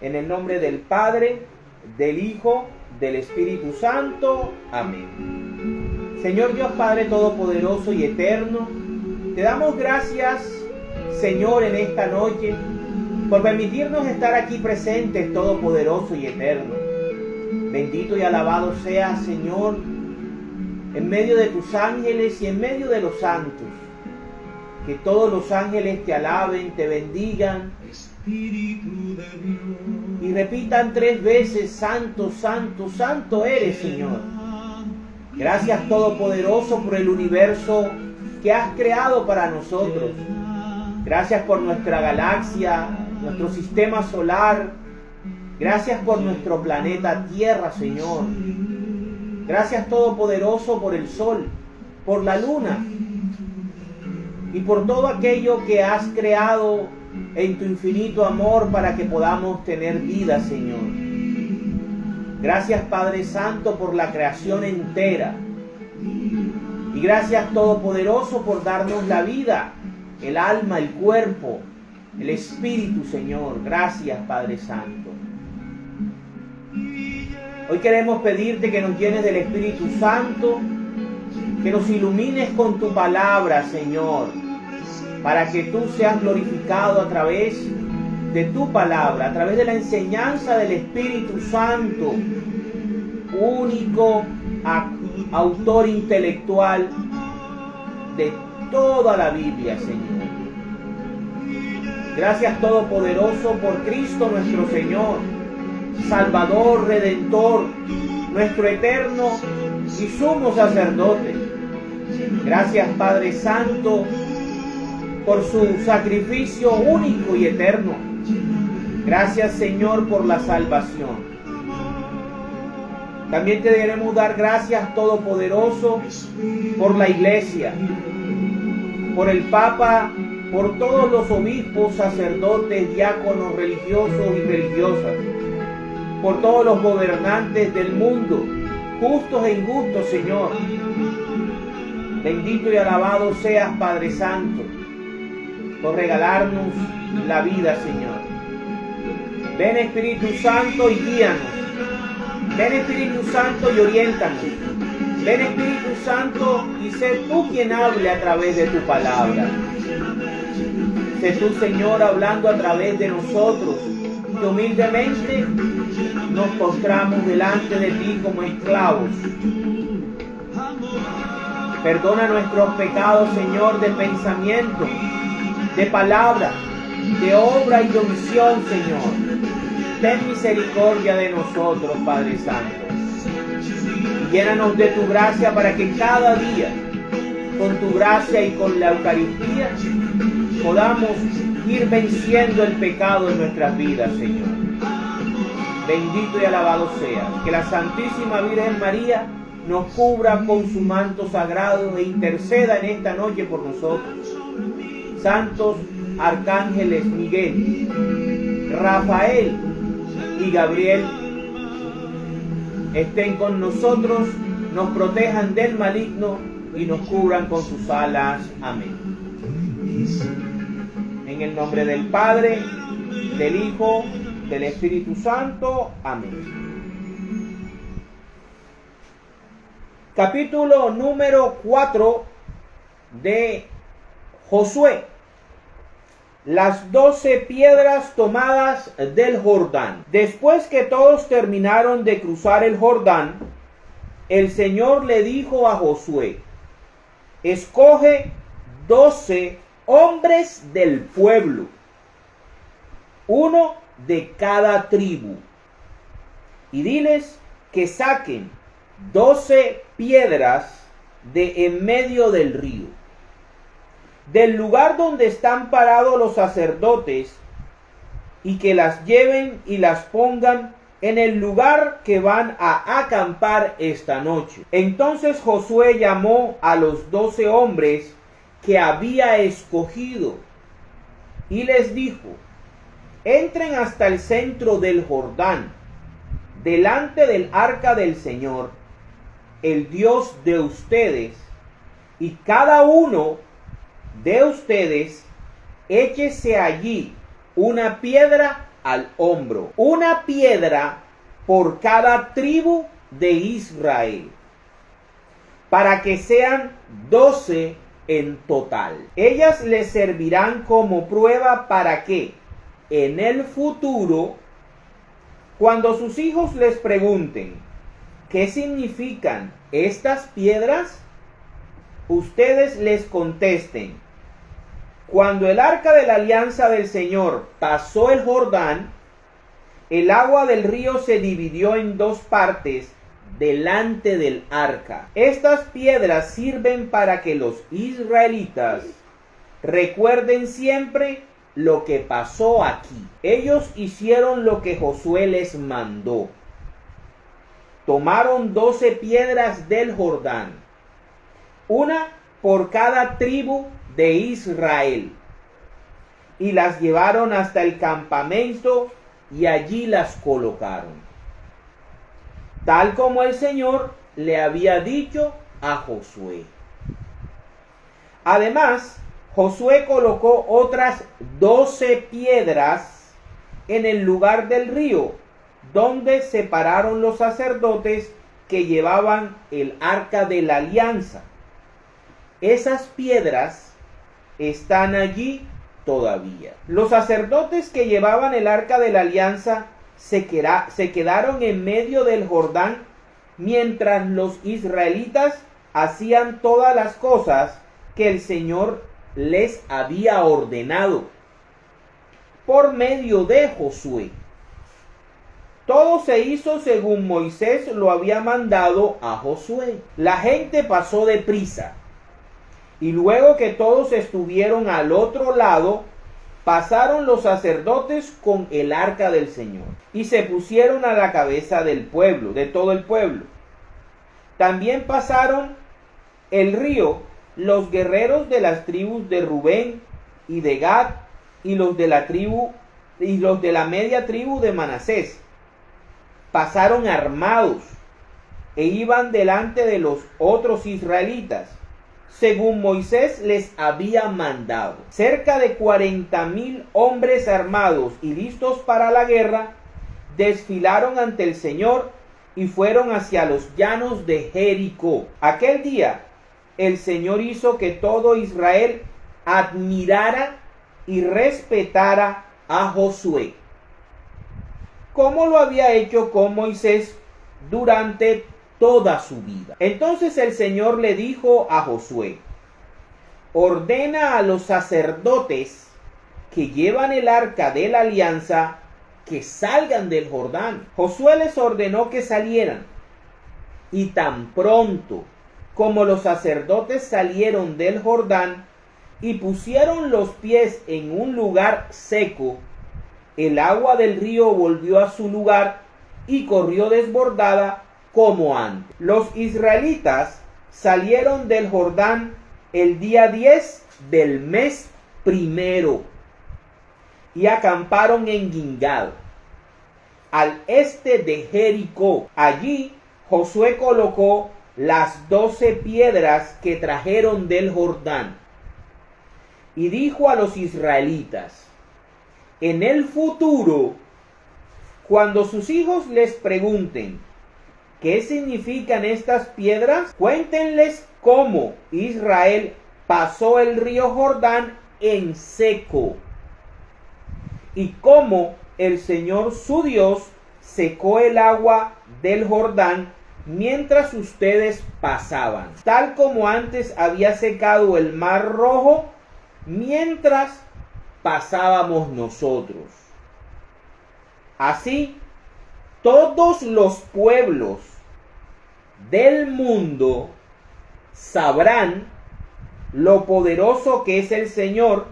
En el nombre del Padre, del Hijo, del Espíritu Santo. Amén. Señor Dios Padre Todopoderoso y Eterno, te damos gracias, Señor, en esta noche, por permitirnos estar aquí presentes, Todopoderoso y Eterno. Bendito y alabado seas, Señor, en medio de tus ángeles y en medio de los santos. Que todos los ángeles te alaben, te bendigan y repitan 3 veces: Santo, Santo, Santo eres, Señor. Gracias, Todopoderoso, por el universo que has creado para nosotros. Gracias por nuestra galaxia, nuestro sistema solar. Gracias por nuestro planeta Tierra, Señor. Gracias, Todopoderoso, por el sol, por la luna y por todo aquello que has creado en tu infinito amor para que podamos tener vida, Señor. Gracias, Padre Santo, por la creación entera. Y gracias, Todopoderoso, por darnos la vida, el alma, el cuerpo, el espíritu, Señor. Gracias, Padre Santo. Hoy queremos pedirte que nos llenes del Espíritu Santo, que nos ilumines con tu palabra, Señor, para que tú seas glorificado a través de tu palabra, a través de la enseñanza del Espíritu Santo, único autor intelectual de toda la Biblia, Señor. Gracias, Todopoderoso, por Cristo nuestro Señor, Salvador, Redentor, nuestro eterno y sumo sacerdote. Gracias, Padre Santo, por su sacrificio único y eterno. Gracias, Señor, por la salvación. También te queremos dar gracias, Todopoderoso, por la Iglesia, por el Papa, por todos los obispos, sacerdotes, diáconos, religiosos y religiosas, por todos los gobernantes del mundo, justos e injustos, Señor. Bendito y alabado seas, Padre Santo, por regalarnos la vida, Señor. Ven, Espíritu Santo, y guíanos. Ven, Espíritu Santo, y oriéntanos. Ven, Espíritu Santo, y sé tú quien hable a través de tu palabra. Sé tú, Señor, hablando a través de nosotros, que humildemente nos postramos delante de ti como esclavos. Perdona nuestros pecados, Señor, de pensamiento, de palabra, de obra y de omisión, Señor. Ten misericordia de nosotros, Padre Santo. Y llénanos de tu gracia para que cada día, con tu gracia y con la Eucaristía, podamos ir venciendo el pecado en nuestras vidas, Señor. Bendito y alabado sea. Que la Santísima Virgen María nos cubra con su manto sagrado e interceda en esta noche por nosotros. Santos arcángeles Miguel, Rafael y Gabriel estén con nosotros, nos protejan del maligno y nos cubran con sus alas. Amén. En el nombre del Padre, del Hijo, del Espíritu Santo. Amén. Capítulo número 4 de Josué. Las 12 piedras tomadas del Jordán. Después que todos terminaron de cruzar el Jordán, el Señor le dijo a Josué: escoge 12 hombres del pueblo, uno de cada tribu, y diles que saquen 12 piedras de en medio del río, del lugar donde están parados los sacerdotes, y que las lleven y las pongan en el lugar que van a acampar esta noche. Entonces Josué llamó a los 12 hombres que había escogido y les dijo: entren hasta el centro del Jordán, delante del arca del Señor, el Dios de ustedes, y cada uno de ustedes échese allí una piedra al hombro, una piedra por cada tribu de Israel, para que sean 12 en total. Ellas les servirán como prueba para que en el futuro, cuando sus hijos les pregunten qué significan estas piedras, ustedes les contesten: cuando el arca de la alianza del Señor pasó el Jordán, el agua del río se dividió en 2 partes delante del arca. Estas piedras sirven para que los israelitas recuerden siempre lo que pasó aquí. Ellos hicieron lo que Josué les mandó. Tomaron 12 piedras del Jordán, una por cada tribu de Israel, y las llevaron hasta el campamento y allí las colocaron, tal como el Señor le había dicho a Josué. Además, Josué colocó otras 12 piedras en el lugar del río, donde separaron los sacerdotes que llevaban el arca de la alianza. Esas piedras están allí todavía. Los sacerdotes que llevaban el arca de la alianza se quedaron en medio del Jordán mientras los israelitas hacían todas las cosas que el Señor les había ordenado por medio de Josué. Todo se hizo según Moisés lo había mandado a Josué. La gente pasó deprisa, y luego que todos estuvieron al otro lado, pasaron los sacerdotes con el arca del Señor y se pusieron a la cabeza del pueblo, de todo el pueblo. También pasaron el río los guerreros de las tribus de Rubén y de Gad y los de la media tribu de Manasés. Pasaron armados e iban delante de los otros israelitas, según Moisés les había mandado. Cerca de 40,000 hombres armados y listos para la guerra desfilaron ante el Señor y fueron hacia los llanos de Jericó. Aquel día el Señor hizo que todo Israel admirara y respetara a Josué, como lo había hecho con Moisés durante toda su vida. Entonces el Señor le dijo a Josué: ordena a los sacerdotes que llevan el arca de la alianza que salgan del Jordán. Josué les ordenó que salieran, y tan pronto como los sacerdotes salieron del Jordán y pusieron los pies en un lugar seco, el agua del río volvió a su lugar y corrió desbordada como antes. Los israelitas salieron del Jordán el día 10 del mes primero y acamparon en Gilgal, al este de Jericó. Allí Josué colocó las 12 piedras que trajeron del Jordán y dijo a los israelitas: en el futuro, cuando sus hijos les pregunten qué significan estas piedras, cuéntenles cómo Israel pasó el río Jordán en seco y cómo el Señor su Dios secó el agua del Jordán mientras ustedes pasaban, tal como antes había secado el mar Rojo mientras pasábamos nosotros. Así, todos los pueblos del mundo sabrán lo poderoso que es el Señor,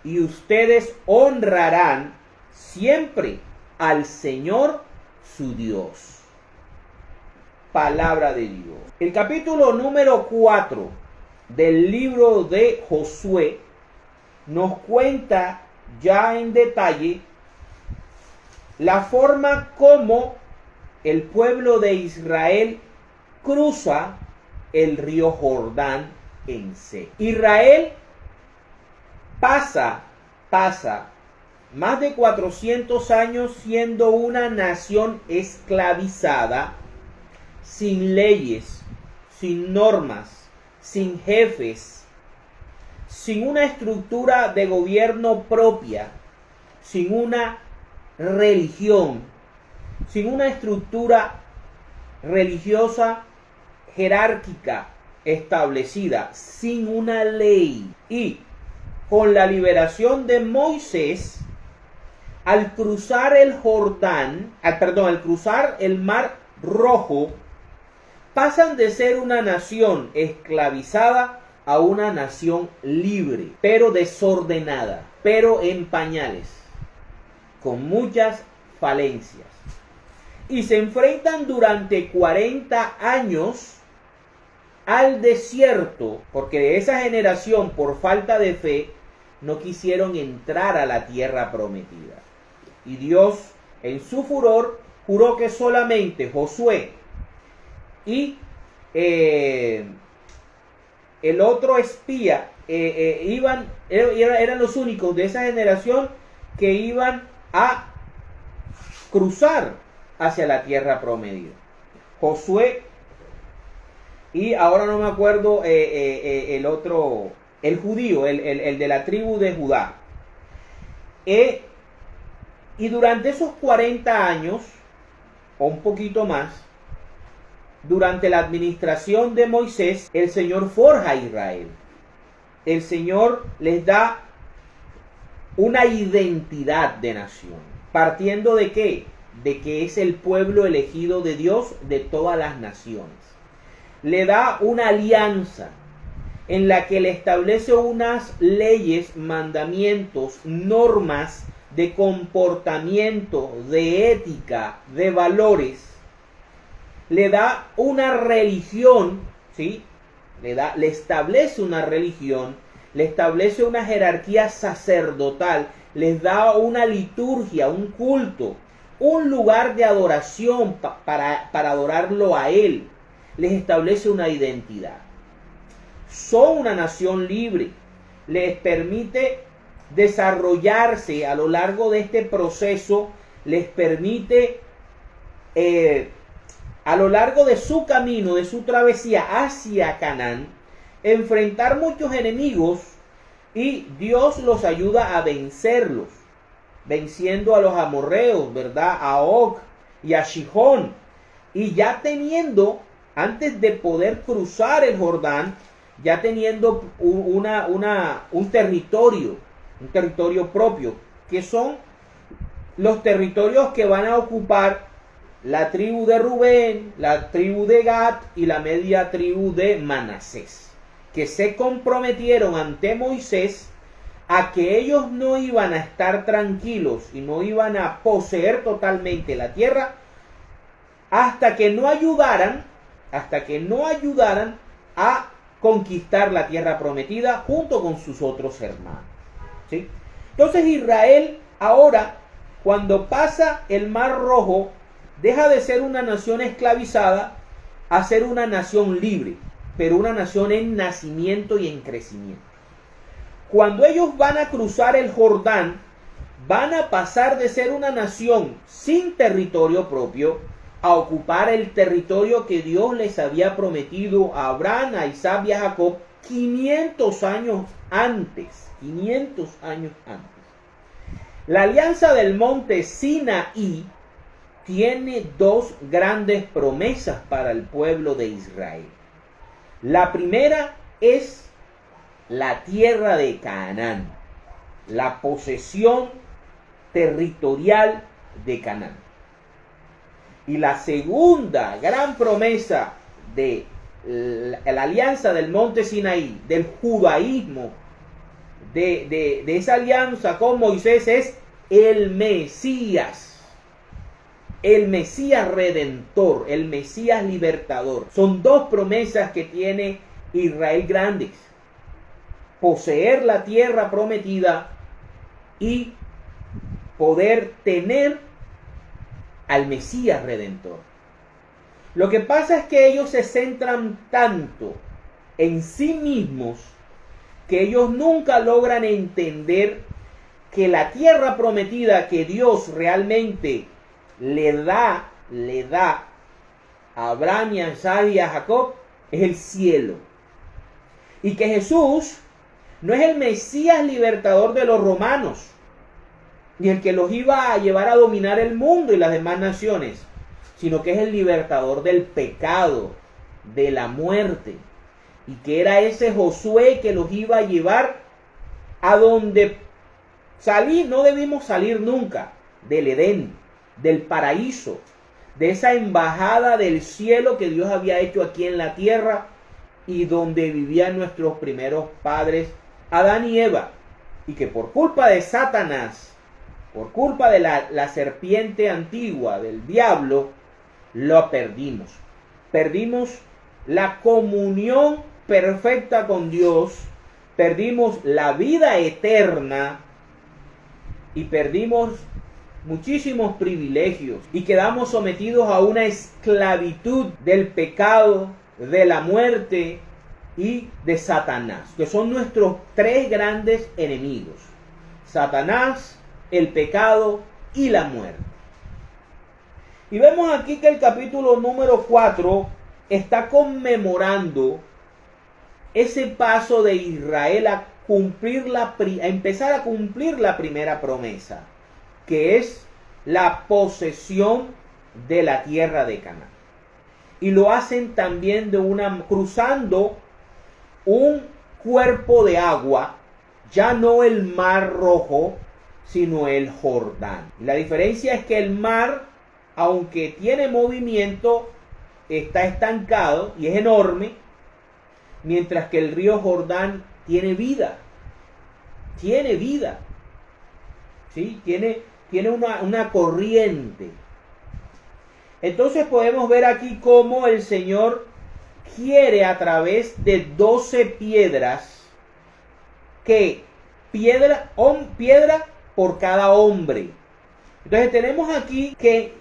y ustedes honrarán siempre al Señor su Dios. Palabra de Dios. El capítulo número 4 del libro de Josué nos cuenta ya en detalle la forma como el pueblo de Israel cruza el río Jordán en seco. Israel pasa más de 400 años siendo una nación esclavizada, sin leyes, sin normas, sin jefes, sin una estructura de gobierno propia, sin una religión, sin una estructura religiosa jerárquica establecida, sin una ley. Y con la liberación de Moisés, al cruzar el Jordán, al cruzar el Mar Rojo, pasan de ser una nación esclavizada a una nación libre, pero desordenada, pero en pañales, con muchas falencias. Y se enfrentan durante 40 años al desierto, porque de esa generación, por falta de fe, no quisieron entrar a la tierra prometida. Y Dios, en su furor, juró que solamente Josué y el otro espía eran los únicos de esa generación que iban a cruzar hacia la tierra prometida. Josué y ahora no me acuerdo el otro, el judío, el de la tribu de Judá. Y durante esos 40 años, o un poquito más, durante la administración de Moisés, el Señor forja a Israel. El Señor les da una identidad de nación. ¿Partiendo de qué? De que es el pueblo elegido de Dios de todas las naciones. Le da una alianza en la que le establece unas leyes, mandamientos, normas de comportamiento, de ética, de valores. Le da una religión, ¿sí? Le establece una religión, le establece una jerarquía sacerdotal, les da una liturgia, un culto, un lugar de adoración para adorarlo a Él. Les establece una identidad. Son una nación libre. Les permite desarrollarse a lo largo de este proceso. Les permite a lo largo de su camino, de su travesía hacia Canaán, enfrentar muchos enemigos, y Dios los ayuda a vencerlos, venciendo a los amorreos, ¿verdad? A Og y a Sihón. Y ya teniendo, antes de poder cruzar el Jordán, ya teniendo un territorio propio, que son los territorios que van a ocupar la tribu de Rubén, la tribu de Gad y la media tribu de Manasés, que se comprometieron ante Moisés a que ellos no iban a estar tranquilos y no iban a poseer totalmente la tierra hasta que no ayudaran a conquistar la tierra prometida junto con sus otros hermanos, ¿sí? Entonces Israel ahora, cuando pasa el Mar Rojo, deja de ser una nación esclavizada a ser una nación libre, pero una nación en nacimiento y en crecimiento. Cuando ellos van a cruzar el Jordán, van a pasar de ser una nación sin territorio propio a ocupar el territorio que Dios les había prometido a Abraham, a Isaac y a Jacob 500 años antes. 500 años antes. La alianza del monte Sinaí tiene dos grandes promesas para el pueblo de Israel. La primera es la tierra de Canaán, la posesión territorial de Canaán. Y la segunda gran promesa de la alianza del monte Sinaí, del judaísmo, de esa alianza con Moisés, es el Mesías. el Mesías redentor, el Mesías libertador. Son dos promesas que tiene Israel grandes: poseer la tierra prometida y poder tener al Mesías redentor. Lo que pasa es que ellos se centran tanto en sí mismos que ellos nunca logran entender que la tierra prometida que Dios realmente le da a Abraham y a Isaac y a Jacob es el cielo. Y que Jesús no es el Mesías libertador de los romanos, ni el que los iba a llevar a dominar el mundo y las demás naciones, sino que es el libertador del pecado, de la muerte, y que era ese Josué que los iba a llevar a donde no debimos salir nunca, del Edén, del paraíso, de esa embajada del cielo que Dios había hecho aquí en la tierra y donde vivían nuestros primeros padres, Adán y Eva, y que por culpa de Satanás, por culpa de la serpiente antigua, del diablo, lo perdimos. Perdimos la comunión perfecta con Dios, perdimos la vida eterna y perdimos muchísimos privilegios y quedamos sometidos a una esclavitud del pecado, de la muerte y de Satanás, que son nuestros tres grandes enemigos: Satanás, el pecado y la muerte. Y vemos aquí que el capítulo número 4 está conmemorando ese paso de Israel a empezar a cumplir la primera promesa, que es la posesión de la tierra de Canaán. Y lo hacen también cruzando un cuerpo de agua, ya no el Mar Rojo, sino el Jordán. La diferencia es que el mar, aunque tiene movimiento, está estancado y es enorme, mientras que el río Jordán tiene vida. Tiene vida. ¿Sí? Tiene una corriente. Entonces podemos ver aquí cómo el Señor quiere, a través de 12 piedras, que piedra por cada hombre. Entonces tenemos aquí que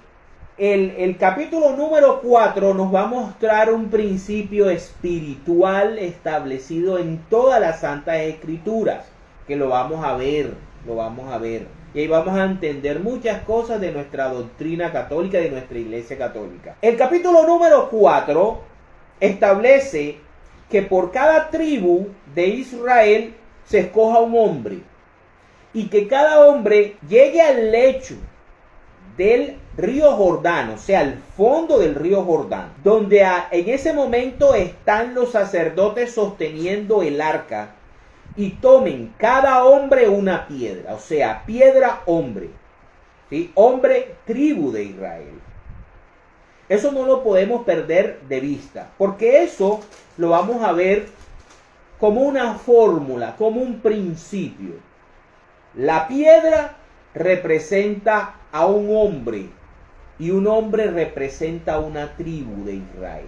el capítulo número 4 nos va a mostrar un principio espiritual establecido en todas las Santas Escrituras, que lo vamos a ver. Y ahí vamos a entender muchas cosas de nuestra doctrina católica, de nuestra Iglesia católica. El capítulo número 4 establece que por cada tribu de Israel se escoja un hombre, y que cada hombre llegue al lecho del río Jordán, o sea, al fondo del río Jordán, donde en ese momento están los sacerdotes sosteniendo el arca, y tomen cada hombre una piedra, o sea, piedra hombre, ¿sí? Hombre, tribu de Israel. Eso no lo podemos perder de vista, porque eso lo vamos a ver como una fórmula, como un principio. La piedra representa a un hombre y un hombre representa a una tribu de Israel.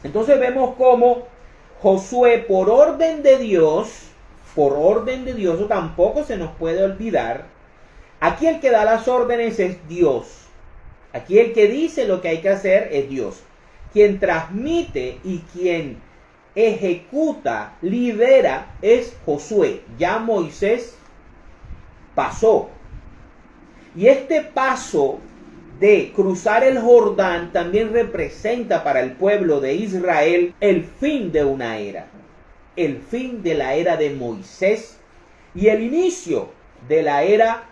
Entonces vemos cómo Josué, por orden de Dios, eso tampoco se nos puede olvidar, aquí el que da las órdenes es Dios. Aquí el que dice lo que hay que hacer es Dios. Quien transmite y quien ejecuta, lidera, es Josué. Ya Moisés pasó. Y este paso de cruzar el Jordán también representa para el pueblo de Israel el fin de una era. El fin de la era de Moisés y el inicio de la era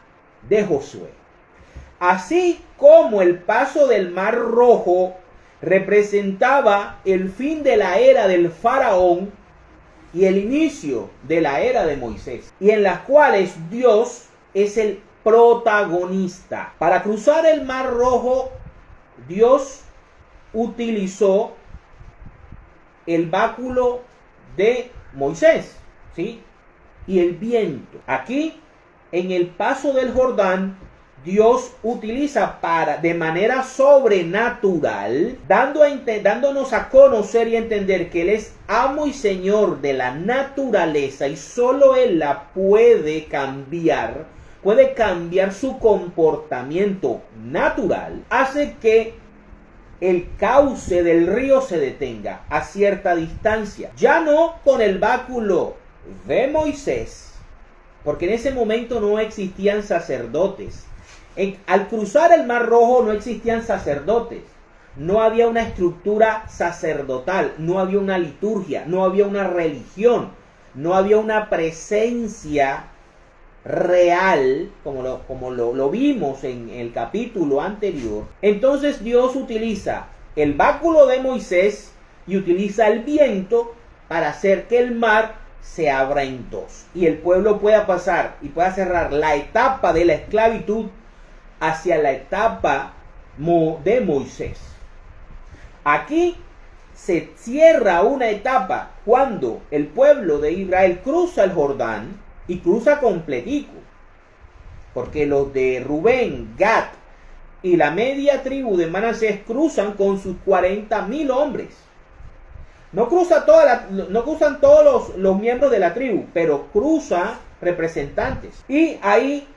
de Josué. Así como el paso del Mar Rojo representaba el fin de la era del faraón y el inicio de la era de Moisés, y en las cuales Dios es el protagonista. Para cruzar el Mar Rojo, Dios utilizó el báculo de Moisés, ¿sí? Y el viento. Aquí, en el paso del Jordán, Dios utiliza de manera sobrenatural, dándonos a conocer y entender que Él es amo y señor de la naturaleza y solo Él la puede cambiar su comportamiento natural, hace que el cauce del río se detenga a cierta distancia. Ya no con el báculo de Moisés, porque en ese momento no existían sacerdotes. Al cruzar el Mar Rojo no existían sacerdotes, no había una estructura sacerdotal, no había una liturgia, no había una religión, no había una presencia real, como lo vimos en el capítulo anterior. Entonces Dios utiliza el báculo de Moisés y utiliza el viento para hacer que el mar se abra en dos y el pueblo pueda pasar y pueda cerrar la etapa de la esclavitud hacia la etapa de Moisés. Aquí se cierra una etapa cuando el pueblo de Israel cruza el Jordán y cruza completico, porque los de Rubén, Gad y la media tribu de Manasés cruzan con sus 40,000 hombres. No cruzan todos los miembros de la tribu, pero cruza representantes. Y ahí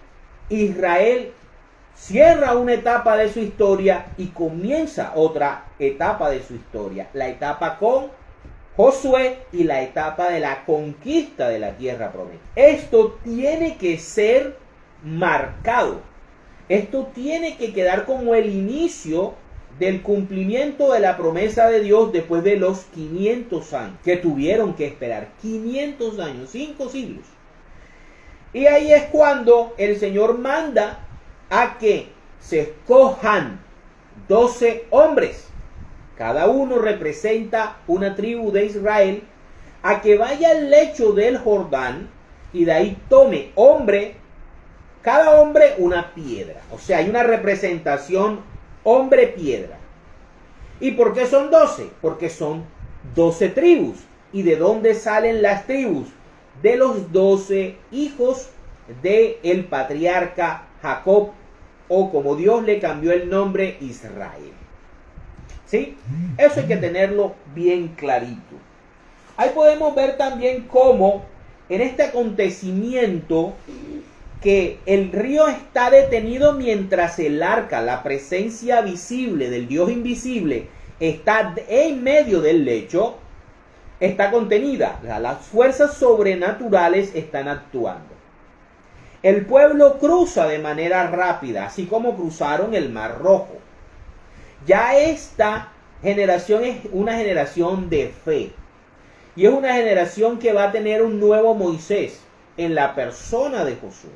Israel cierra una etapa de su historia y comienza otra etapa de su historia, la etapa con Josué y la etapa de la conquista de la tierra prometida. Esto tiene que ser marcado, esto tiene que quedar como el inicio del cumplimiento de la promesa de Dios después de los 500 años que tuvieron que esperar, 500 años, 5 siglos. Y ahí es cuando el Señor manda a que se escojan 12 hombres, cada uno representa una tribu de Israel, a que vaya al lecho del Jordán y de ahí tome cada hombre una piedra. O sea, hay una representación hombre-piedra. ¿Y por qué son 12? Porque son 12 tribus. ¿Y de dónde salen las tribus? De los 12 hijos del patriarca Jacob, o como Dios le cambió el nombre, Israel. ¿Sí? Eso hay que tenerlo bien clarito. Ahí podemos ver también cómo en este acontecimiento que el río está detenido mientras el arca, la presencia visible del Dios invisible, está en medio del lecho, está contenida. Las fuerzas sobrenaturales están actuando. El pueblo cruza de manera rápida, así como cruzaron el Mar Rojo. Ya esta generación es una generación de fe. Y es una generación que va a tener un nuevo Moisés en la persona de Josué.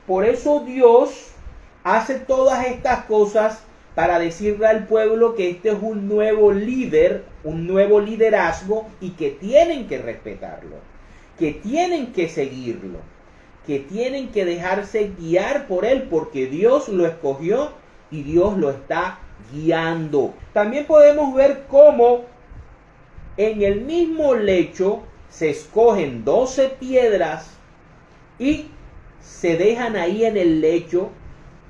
Por eso Dios hace todas estas cosas para decirle al pueblo que este es un nuevo líder, un nuevo liderazgo y que tienen que respetarlo, que tienen que seguirlo, que tienen que dejarse guiar por él porque Dios lo escogió y Dios lo está guiando. También podemos ver cómo en el mismo lecho se escogen 12 piedras y se dejan ahí en el lecho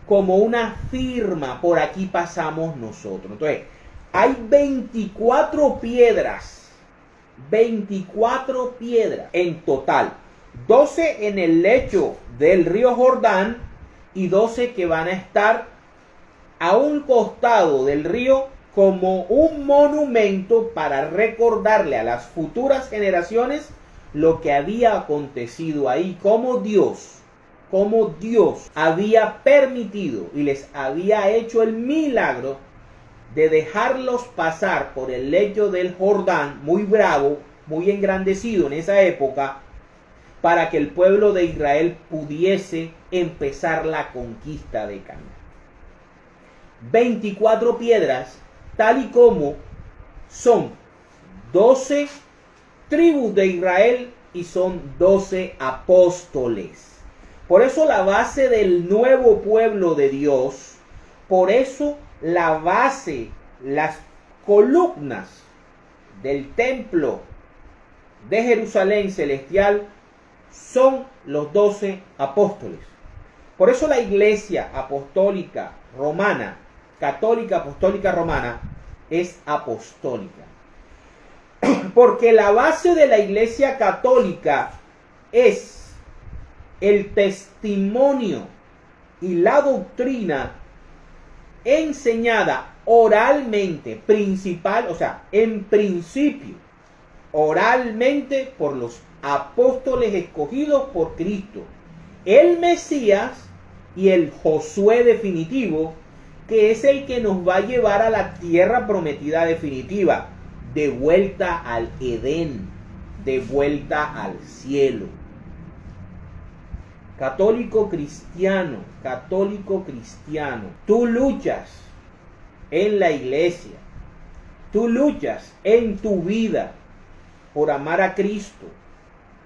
como una firma, por aquí pasamos nosotros. Entonces, hay 24 piedras en total. 12 en el lecho del río Jordán y 12 que van a estar a un costado del río como un monumento para recordarle a las futuras generaciones lo que había acontecido ahí, como Dios había permitido y les había hecho el milagro de dejarlos pasar por el lecho del Jordán, muy bravo, muy engrandecido en esa época, para que el pueblo de Israel pudiese empezar la conquista de Canaán. 24 piedras, tal y como son 12 tribus de Israel y son 12 apóstoles. Por eso la base del nuevo pueblo de Dios, por eso la base, las columnas del templo de Jerusalén celestial son los 12 apóstoles. Por eso la Iglesia Apostólica Romana, Católica Apostólica Romana, es apostólica. Porque la base de la Iglesia Católica es el testimonio y la doctrina enseñada oralmente, en principio, oralmente por los apóstoles escogidos por Cristo, el Mesías y el Josué definitivo, que es el que nos va a llevar a la tierra prometida definitiva, de vuelta al Edén, de vuelta al cielo. Católico cristiano, tú luchas en la iglesia, tú luchas en tu vida por amar a Cristo,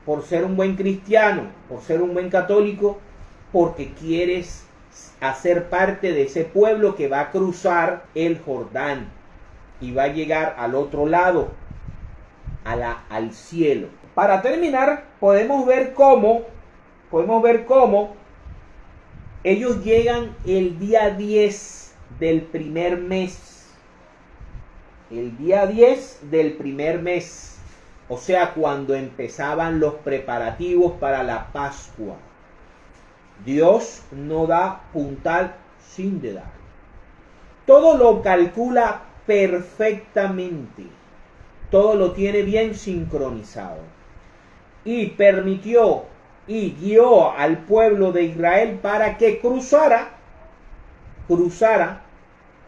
por ser un buen cristiano, por ser un buen católico, porque quieres hacer parte de ese pueblo que va a cruzar el Jordán y va a llegar al otro lado, al cielo. Para terminar, podemos ver cómo ellos llegan el día 10 del primer mes. El día 10 del primer mes. O sea, cuando empezaban los preparativos para la Pascua. Dios no da puntal sin dedal. Todo lo calcula perfectamente. Todo lo tiene bien sincronizado. Y permitió y guió al pueblo de Israel para que cruzara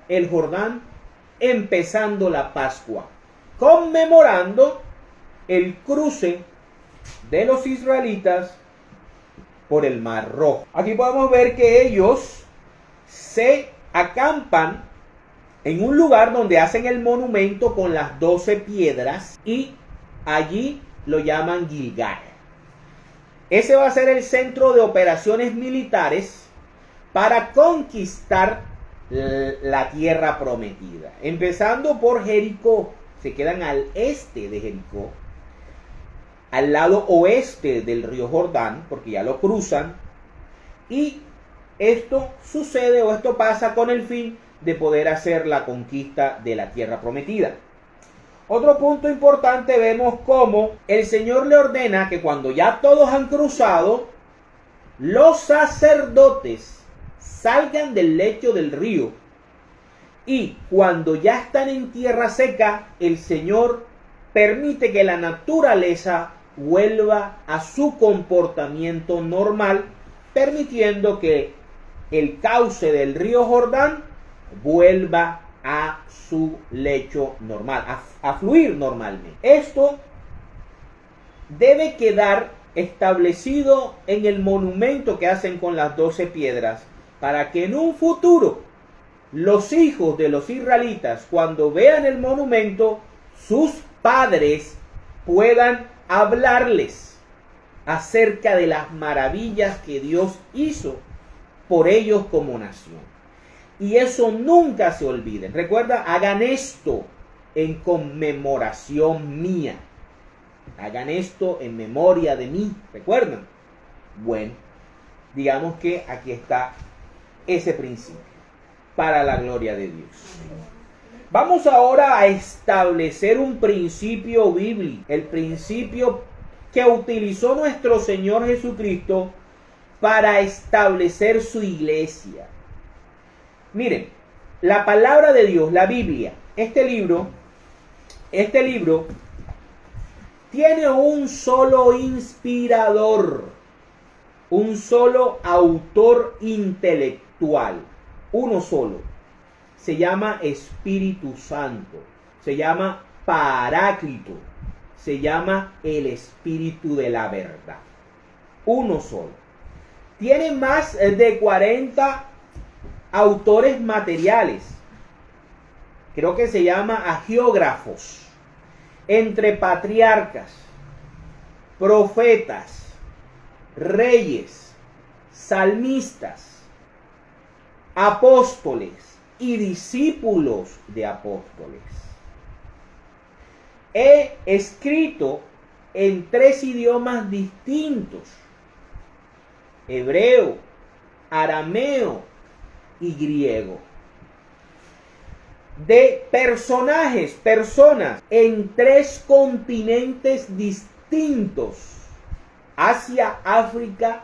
el Jordán, empezando la Pascua, conmemorando el cruce de los israelitas por el Mar Rojo. Aquí podemos ver que ellos se acampan en un lugar donde hacen el monumento con las 12 piedras y allí lo llaman Gilgal. Ese va a ser el centro de operaciones militares para conquistar la tierra prometida. Empezando por Jericó, se quedan al este de Jericó, al lado oeste del río Jordán, porque ya lo cruzan, y esto sucede o esto pasa con el fin de poder hacer la conquista de la tierra prometida. Otro punto importante, vemos cómo el Señor le ordena que cuando ya todos han cruzado, los sacerdotes salgan del lecho del río. Y cuando ya están en tierra seca, el Señor permite que la naturaleza vuelva a su comportamiento normal, permitiendo que el cauce del río Jordán vuelva a su lecho normal, a fluir normalmente. Esto debe quedar establecido en el monumento que hacen con las 12 piedras, para que en un futuro los hijos de los israelitas, cuando vean el monumento, sus padres puedan hablarles acerca de las maravillas que Dios hizo por ellos como nación. Y eso nunca se olviden. Recuerda, hagan esto en conmemoración mía. Hagan esto en memoria de mí. ¿Recuerdan? Bueno, digamos que aquí está ese principio para la gloria de Dios. Vamos ahora a establecer un principio bíblico. El principio que utilizó nuestro Señor Jesucristo para establecer su iglesia. Miren, la palabra de Dios, la Biblia, este libro tiene un solo inspirador, un solo autor intelectual, uno solo. Se llama Espíritu Santo, se llama Paráclito, se llama el Espíritu de la verdad. Uno solo. Tiene más de 40 autores materiales. Creo que se llama agiógrafos. Entre patriarcas, profetas, reyes, salmistas, apóstoles y discípulos de apóstoles. He escrito en 3 idiomas distintos: hebreo, arameo y griego. De personas en 3 continentes distintos: Asia, África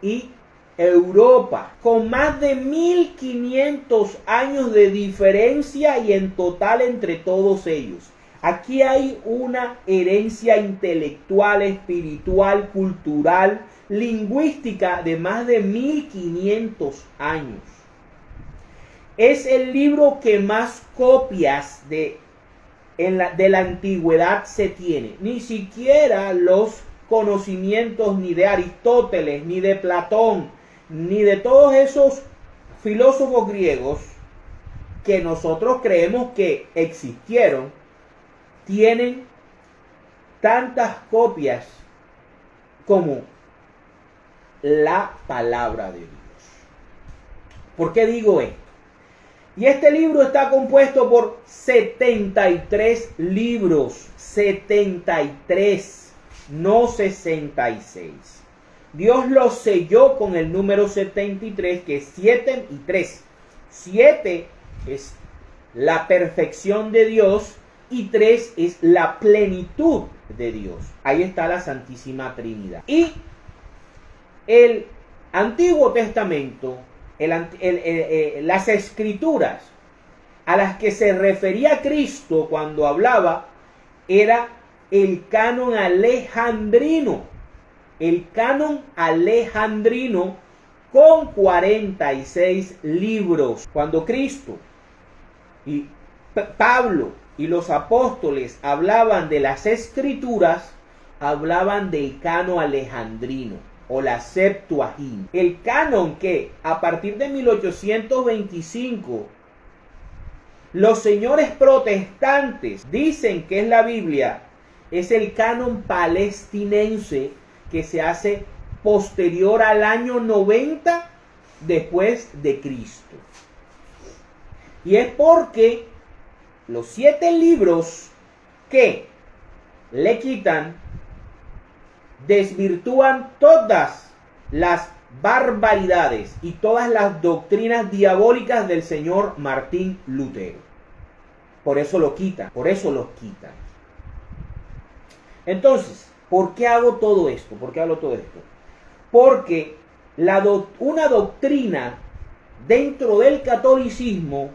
y Europa, con más de 1500 años de diferencia y en total entre todos ellos. Aquí hay una herencia intelectual, espiritual, cultural, lingüística de más de 1500 años. Es el libro que más copias de la antigüedad se tiene. Ni siquiera los conocimientos ni de Aristóteles, ni de Platón, ni de todos esos filósofos griegos que nosotros creemos que existieron, tienen tantas copias como la palabra de Dios. ¿Por qué digo esto? Y este libro está compuesto por 73 libros, 73, no 66. Dios lo selló con el número 73, que es 7 y 3. 7 es la perfección de Dios y 3 es la plenitud de Dios. Ahí está la Santísima Trinidad. Y el Antiguo Testamento, las escrituras a las que se refería Cristo cuando hablaba, era el canon alejandrino. El canon alejandrino con 46 libros. Cuando Cristo y Pablo y los apóstoles hablaban de las escrituras, hablaban del canon alejandrino o la Septuaginta. El canon que a partir de 1825 los señores protestantes dicen que es la Biblia, es el canon palestinense, que se hace posterior al año 90 después de Cristo. Y es porque los 7 libros que le quitan desvirtúan todas las barbaridades y todas las doctrinas diabólicas del señor Martín Lutero. Por eso lo quitan, por eso los quitan. Entonces, ¿por qué hago todo esto? ¿Por qué hablo todo esto? Porque una doctrina dentro del catolicismo,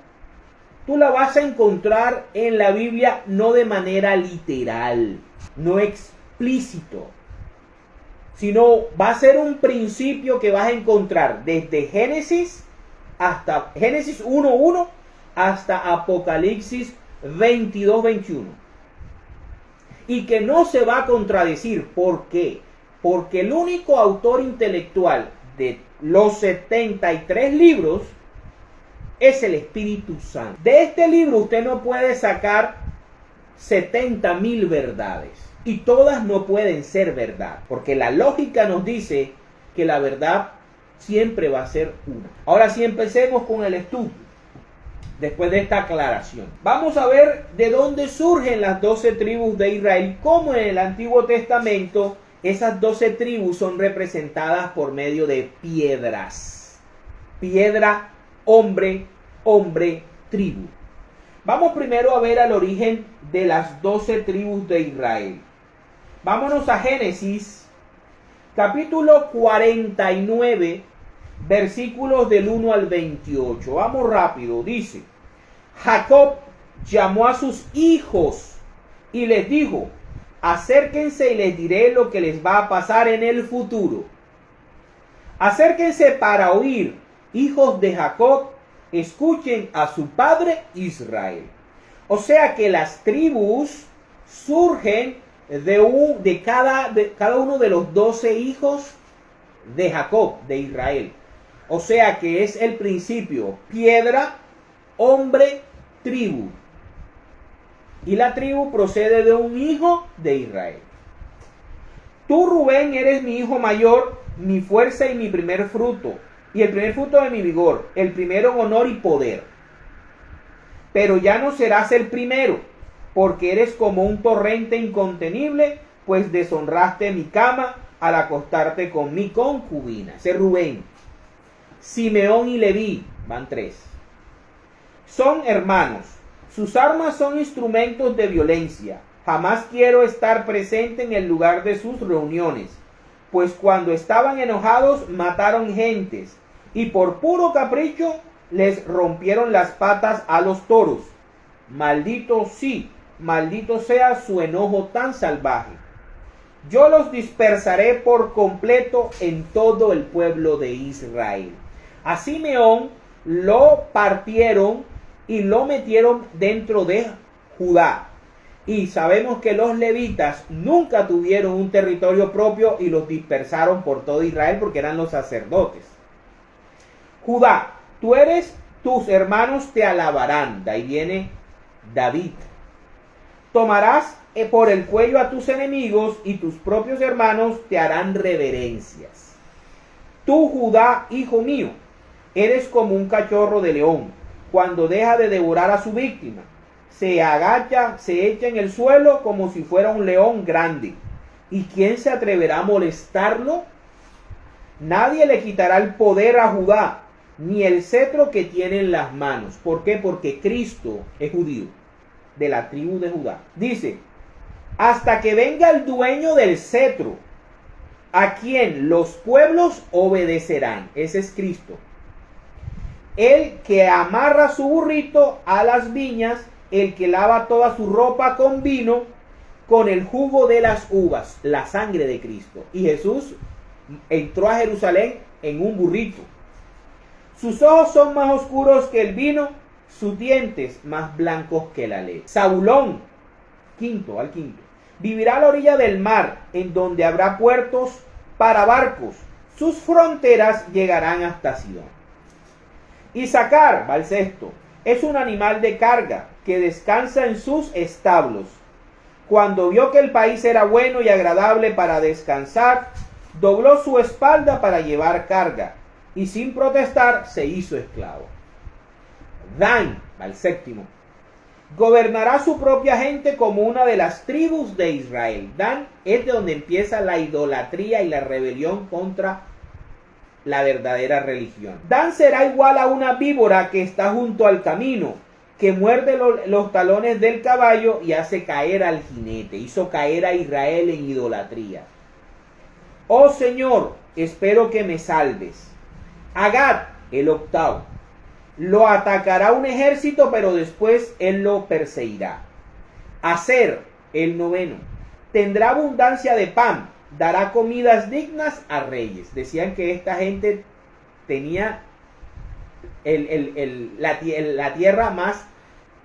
tú la vas a encontrar en la Biblia no de manera literal, no explícito, sino va a ser un principio que vas a encontrar desde Génesis 1:1 hasta Apocalipsis 22:21. Y que no se va a contradecir. ¿Por qué? Porque el único autor intelectual de los 73 libros es el Espíritu Santo. De este libro usted no puede sacar 70,000 verdades. Y todas no pueden ser verdad. Porque la lógica nos dice que la verdad siempre va a ser una. Ahora sí, empecemos con el estudio. Después de esta aclaración, vamos a ver de dónde surgen las 12 tribus de Israel. Cómo en el Antiguo Testamento esas 12 tribus son representadas por medio de piedras. Piedra, hombre, hombre, tribu. Vamos primero a ver al origen de las 12 tribus de Israel. Vámonos a Génesis, capítulo 49, versículos del 1 al 28. Vamos rápido. Dice: Jacob llamó a sus hijos y les dijo: acérquense y les diré lo que les va a pasar en el futuro. Acérquense para oír, hijos de Jacob, escuchen a su padre Israel. O sea que las tribus surgen de cada uno de los 12 hijos de Jacob, de Israel. O sea que es el principio: piedra, hombre, tribu. Y la tribu procede de un hijo de Israel. Tú, Rubén, eres mi hijo mayor, mi fuerza y mi primer fruto, y el primer fruto de mi vigor, el primero en honor y poder. Pero ya no serás el primero, porque eres como un torrente incontenible, pues deshonraste mi cama al acostarte con mi concubina. Ese Rubén. Simeón y Leví, van 3. Son hermanos. Sus armas son instrumentos de violencia. Jamás quiero estar presente en el lugar de sus reuniones, pues cuando estaban enojados mataron gentes y por puro capricho les rompieron las patas a los toros. Maldito sí, maldito sea su enojo tan salvaje. Yo los dispersaré por completo en todo el pueblo de Israel. A Simeón lo partieron y lo metieron dentro de Judá. Y sabemos que los levitas nunca tuvieron un territorio propio y los dispersaron por todo Israel porque eran los sacerdotes. Judá, tus hermanos te alabarán. De ahí viene David. Tomarás por el cuello a tus enemigos y tus propios hermanos te harán reverencias. Tú, Judá, hijo mío, eres como un cachorro de león cuando deja de devorar a su víctima. Se agacha, se echa en el suelo como si fuera un león grande. ¿Y quién se atreverá a molestarlo? Nadie le quitará el poder a Judá, ni el cetro que tiene en las manos. ¿Por qué? Porque Cristo es judío, de la tribu de Judá. Dice, hasta que venga el dueño del cetro, a quien los pueblos obedecerán. Ese es Cristo. El que amarra su burrito a las viñas, el que lava toda su ropa con vino, con el jugo de las uvas, la sangre de Cristo. Y Jesús entró a Jerusalén en un burrito. Sus ojos son más oscuros que el vino, sus dientes más blancos que la leche. Zabulón, al quinto, vivirá a la orilla del mar, en donde habrá puertos para barcos. Sus fronteras llegarán hasta Sidón. Isaacar, va el sexto, es un animal de carga que descansa en sus establos. Cuando vio que el país era bueno y agradable para descansar, dobló su espalda para llevar carga y sin protestar se hizo esclavo. Dan, va el séptimo, gobernará su propia gente como una de las tribus de Israel. Dan es de donde empieza la idolatría y la rebelión contra la verdadera religión. Dan será igual a una víbora que está junto al camino, que muerde los talones del caballo y hace caer al jinete. Hizo caer a Israel en idolatría. Oh Señor, espero que me salves. Agad, el octavo, lo atacará un ejército, pero después él lo perseguirá. Aser, el noveno, tendrá abundancia de pan, dará comidas dignas a reyes. Decían que esta gente tenía la tierra más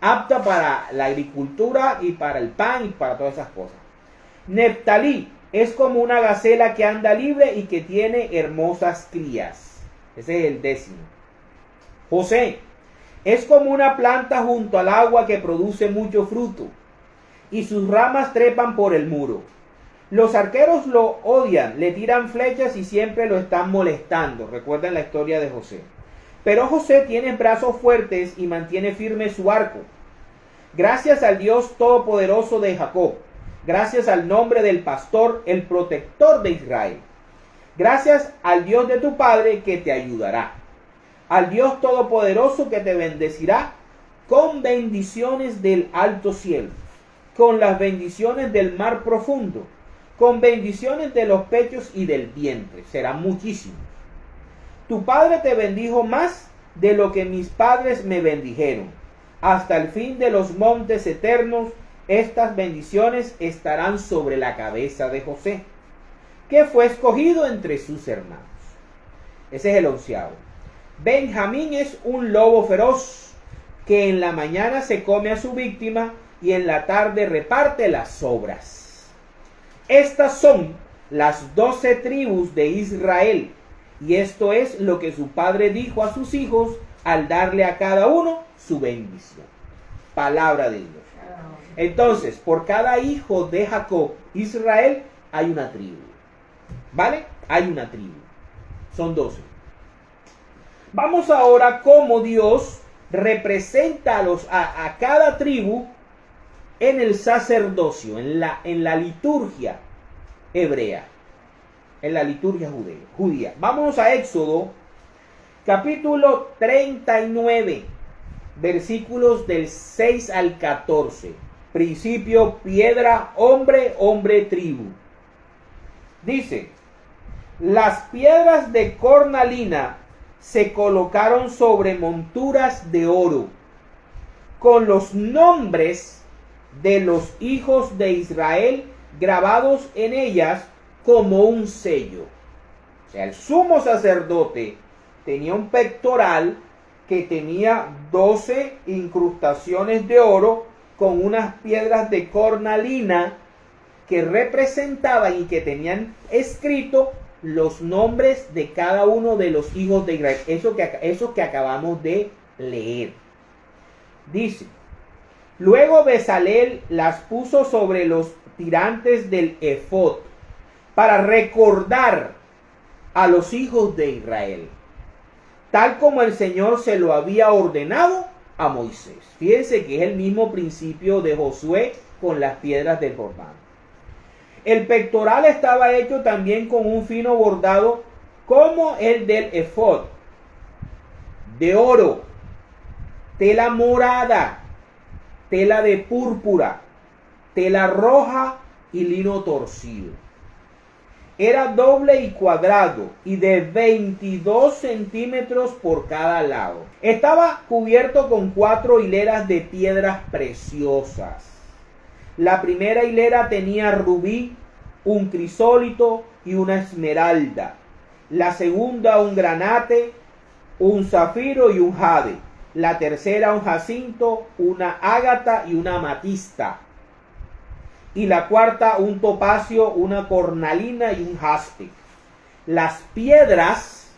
apta para la agricultura y para el pan y para todas esas cosas. Neftalí es como una gacela que anda libre y que tiene hermosas crías. Ese es el décimo. José es como una planta junto al agua que produce mucho fruto y sus ramas trepan por el muro. Los arqueros lo odian, le tiran flechas y siempre lo están molestando. Recuerden la historia de José. Pero José tiene brazos fuertes y mantiene firme su arco. Gracias al Dios Todopoderoso de Jacob. Gracias al nombre del pastor, el protector de Israel. Gracias al Dios de tu Padre que te ayudará. Al Dios Todopoderoso que te bendecirá con bendiciones del alto cielo, con las bendiciones del mar profundo, con bendiciones de los pechos y del vientre. Serán muchísimos. Tu Padre te bendijo más de lo que mis padres me bendijeron. Hasta el fin de los montes eternos, estas bendiciones estarán sobre la cabeza de José, que fue escogido entre sus hermanos. Ese es el 11º. Benjamín es un lobo feroz, que en la mañana se come a su víctima y en la tarde reparte las sobras. Estas son las 12 tribus de Israel, y esto es lo que su padre dijo a sus hijos al darle a cada uno su bendición. Palabra de Dios. Entonces, por cada hijo de Jacob, Israel, hay una tribu. ¿Vale? Hay una tribu. Son 12. Vamos ahora cómo Dios representa a cada tribu en el sacerdocio, en la liturgia hebrea, en la liturgia judía. Vámonos a Éxodo, Capítulo 39, versículos del 6 al 14. Principio, piedra, hombre, hombre, tribu. Dice: las piedras de cornalina se colocaron sobre monturas de oro, con los nombres de los hijos de Israel grabados en ellas como un sello. O sea, el sumo sacerdote tenía un pectoral que tenía 12 incrustaciones de oro con unas piedras de cornalina que representaban y que tenían escrito los nombres de cada uno de los hijos de Israel. Eso que acabamos de leer. Dice: luego Bezalel las puso sobre los tirantes del efod para recordar a los hijos de Israel, tal como el Señor se lo había ordenado a Moisés. Fíjense que es el mismo principio de Josué con las piedras del Jordán. El pectoral estaba hecho también con un fino bordado como el del efod, de oro, tela morada, tela de púrpura, tela roja y lino torcido. Era doble y cuadrado y de 22 centímetros por cada lado. Estaba cubierto con 4 hileras de piedras preciosas. La primera hilera tenía rubí, un crisólito y una esmeralda. La segunda un granate, un zafiro y un jade. La tercera un jacinto, una ágata y una amatista. Y la cuarta un topacio, una cornalina y un jaspe. Las piedras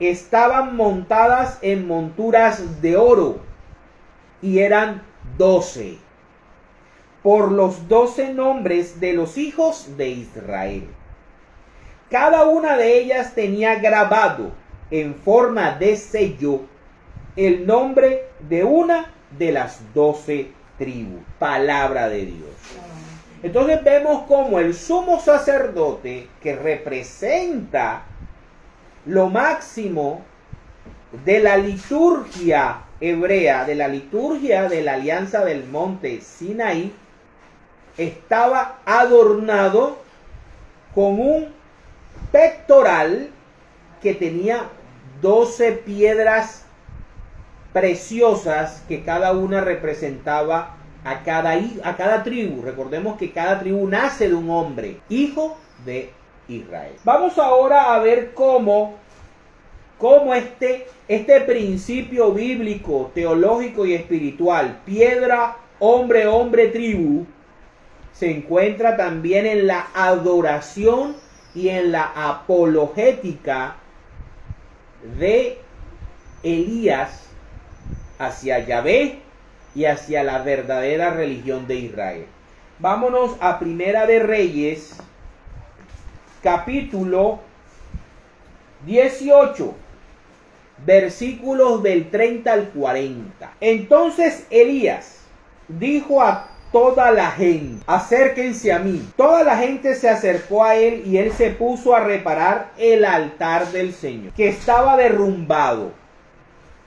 estaban montadas en monturas de oro y eran 12, por los 12 nombres de los hijos de Israel. Cada una de ellas tenía grabado en forma de sello el nombre de una de las 12 tribus. Palabra de Dios. Entonces vemos como el sumo sacerdote, que representa lo máximo de la liturgia hebrea, de la liturgia de la alianza del monte Sinaí, estaba adornado con un pectoral que tenía 12 piedras preciosas que cada una representaba a cada tribu. Recordemos que cada tribu nace de un hombre, hijo de Israel. Vamos ahora a ver cómo este principio bíblico, teológico y espiritual, piedra, hombre, hombre, tribu, se encuentra también en la adoración y en la apologética de Elías hacia Yahvé y hacia la verdadera religión de Israel. Vámonos a Primera de Reyes, capítulo 18, versículos del 30 al 40. Entonces Elías dijo a toda la gente: acérquense a mí. Toda la gente se acercó a él y él se puso a reparar el altar del Señor, que estaba derrumbado.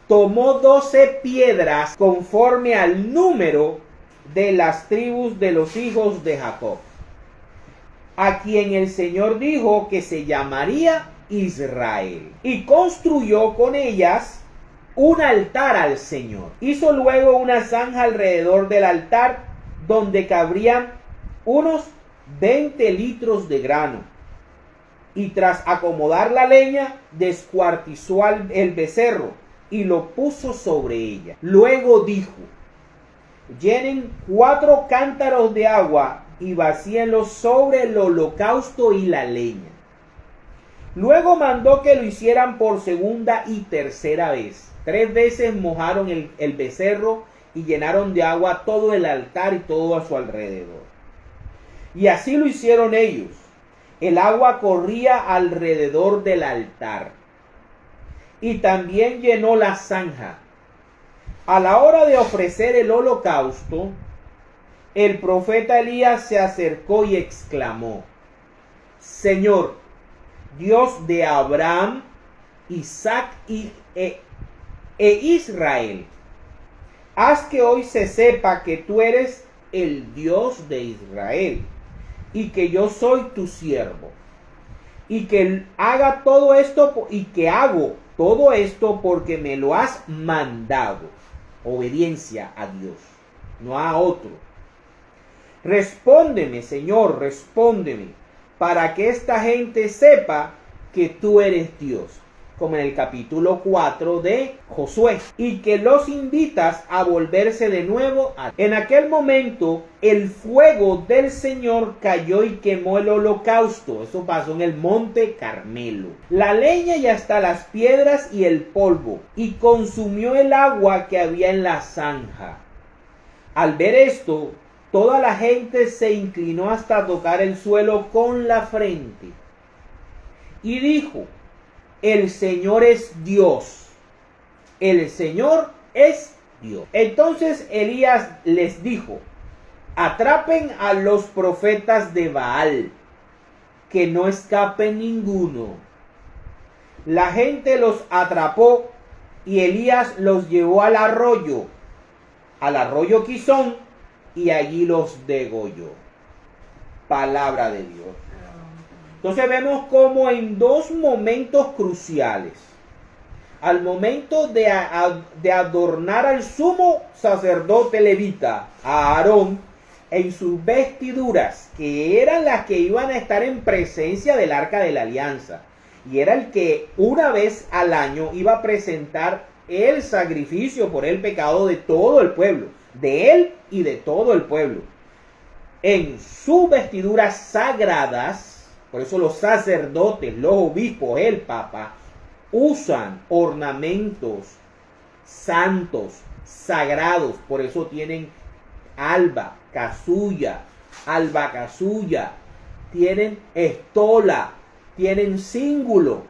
Tomó 12 piedras conforme al número de las tribus de los hijos de Jacob, a quien el Señor dijo que se llamaría Israel, y construyó con ellas un altar al Señor. Hizo luego una zanja alrededor del altar donde cabrían unos 20 litros de grano, y tras acomodar la leña descuartizó el becerro y lo puso sobre ella. Luego dijo: llenen 4 cántaros de agua y vacíenlos sobre el holocausto y la leña. Luego mandó que lo hicieran por segunda y tercera vez. 3 veces mojaron el becerro y llenaron de agua todo el altar y todo a su alrededor. Y así lo hicieron ellos. El agua corría alrededor del altar. Y también llenó la zanja. A la hora de ofrecer el holocausto, el profeta Elías se acercó y exclamó: Señor, Dios de Abraham, Isaac e Israel. Haz que hoy se sepa que tú eres el Dios de Israel y que yo soy tu siervo y que haga todo esto y que hago todo esto porque me lo has mandado. Obediencia a Dios, no a otro. Respóndeme, Señor, respóndeme, para que esta gente sepa que tú eres Dios, como en el capítulo 4 de Josué, y que los invitas a volverse de nuevo a... En aquel momento, el fuego del Señor cayó y quemó el holocausto. Eso pasó en el monte Carmelo. La leña y hasta las piedras y el polvo, y consumió el agua que había en la zanja. Al ver esto, toda la gente se inclinó hasta tocar el suelo con la frente. Y dijo: el Señor es Dios. El Señor es Dios. Entonces Elías les dijo: atrapen a los profetas de Baal, que no escape ninguno. La gente los atrapó y Elías los llevó al arroyo Quizón, y allí los degolló. Palabra de Dios. Entonces vemos como en dos momentos cruciales, al momento de adornar al sumo sacerdote levita, a Aarón, en sus vestiduras, que eran las que iban a estar en presencia del arca de la alianza, y era el que una vez al año iba a presentar el sacrificio por el pecado de todo el pueblo, de él y de todo el pueblo. En sus vestiduras sagradas, por eso los sacerdotes, los obispos, el papa, usan ornamentos santos, sagrados. Por eso tienen alba, casulla, albacasulla, tienen estola, tienen cíngulo,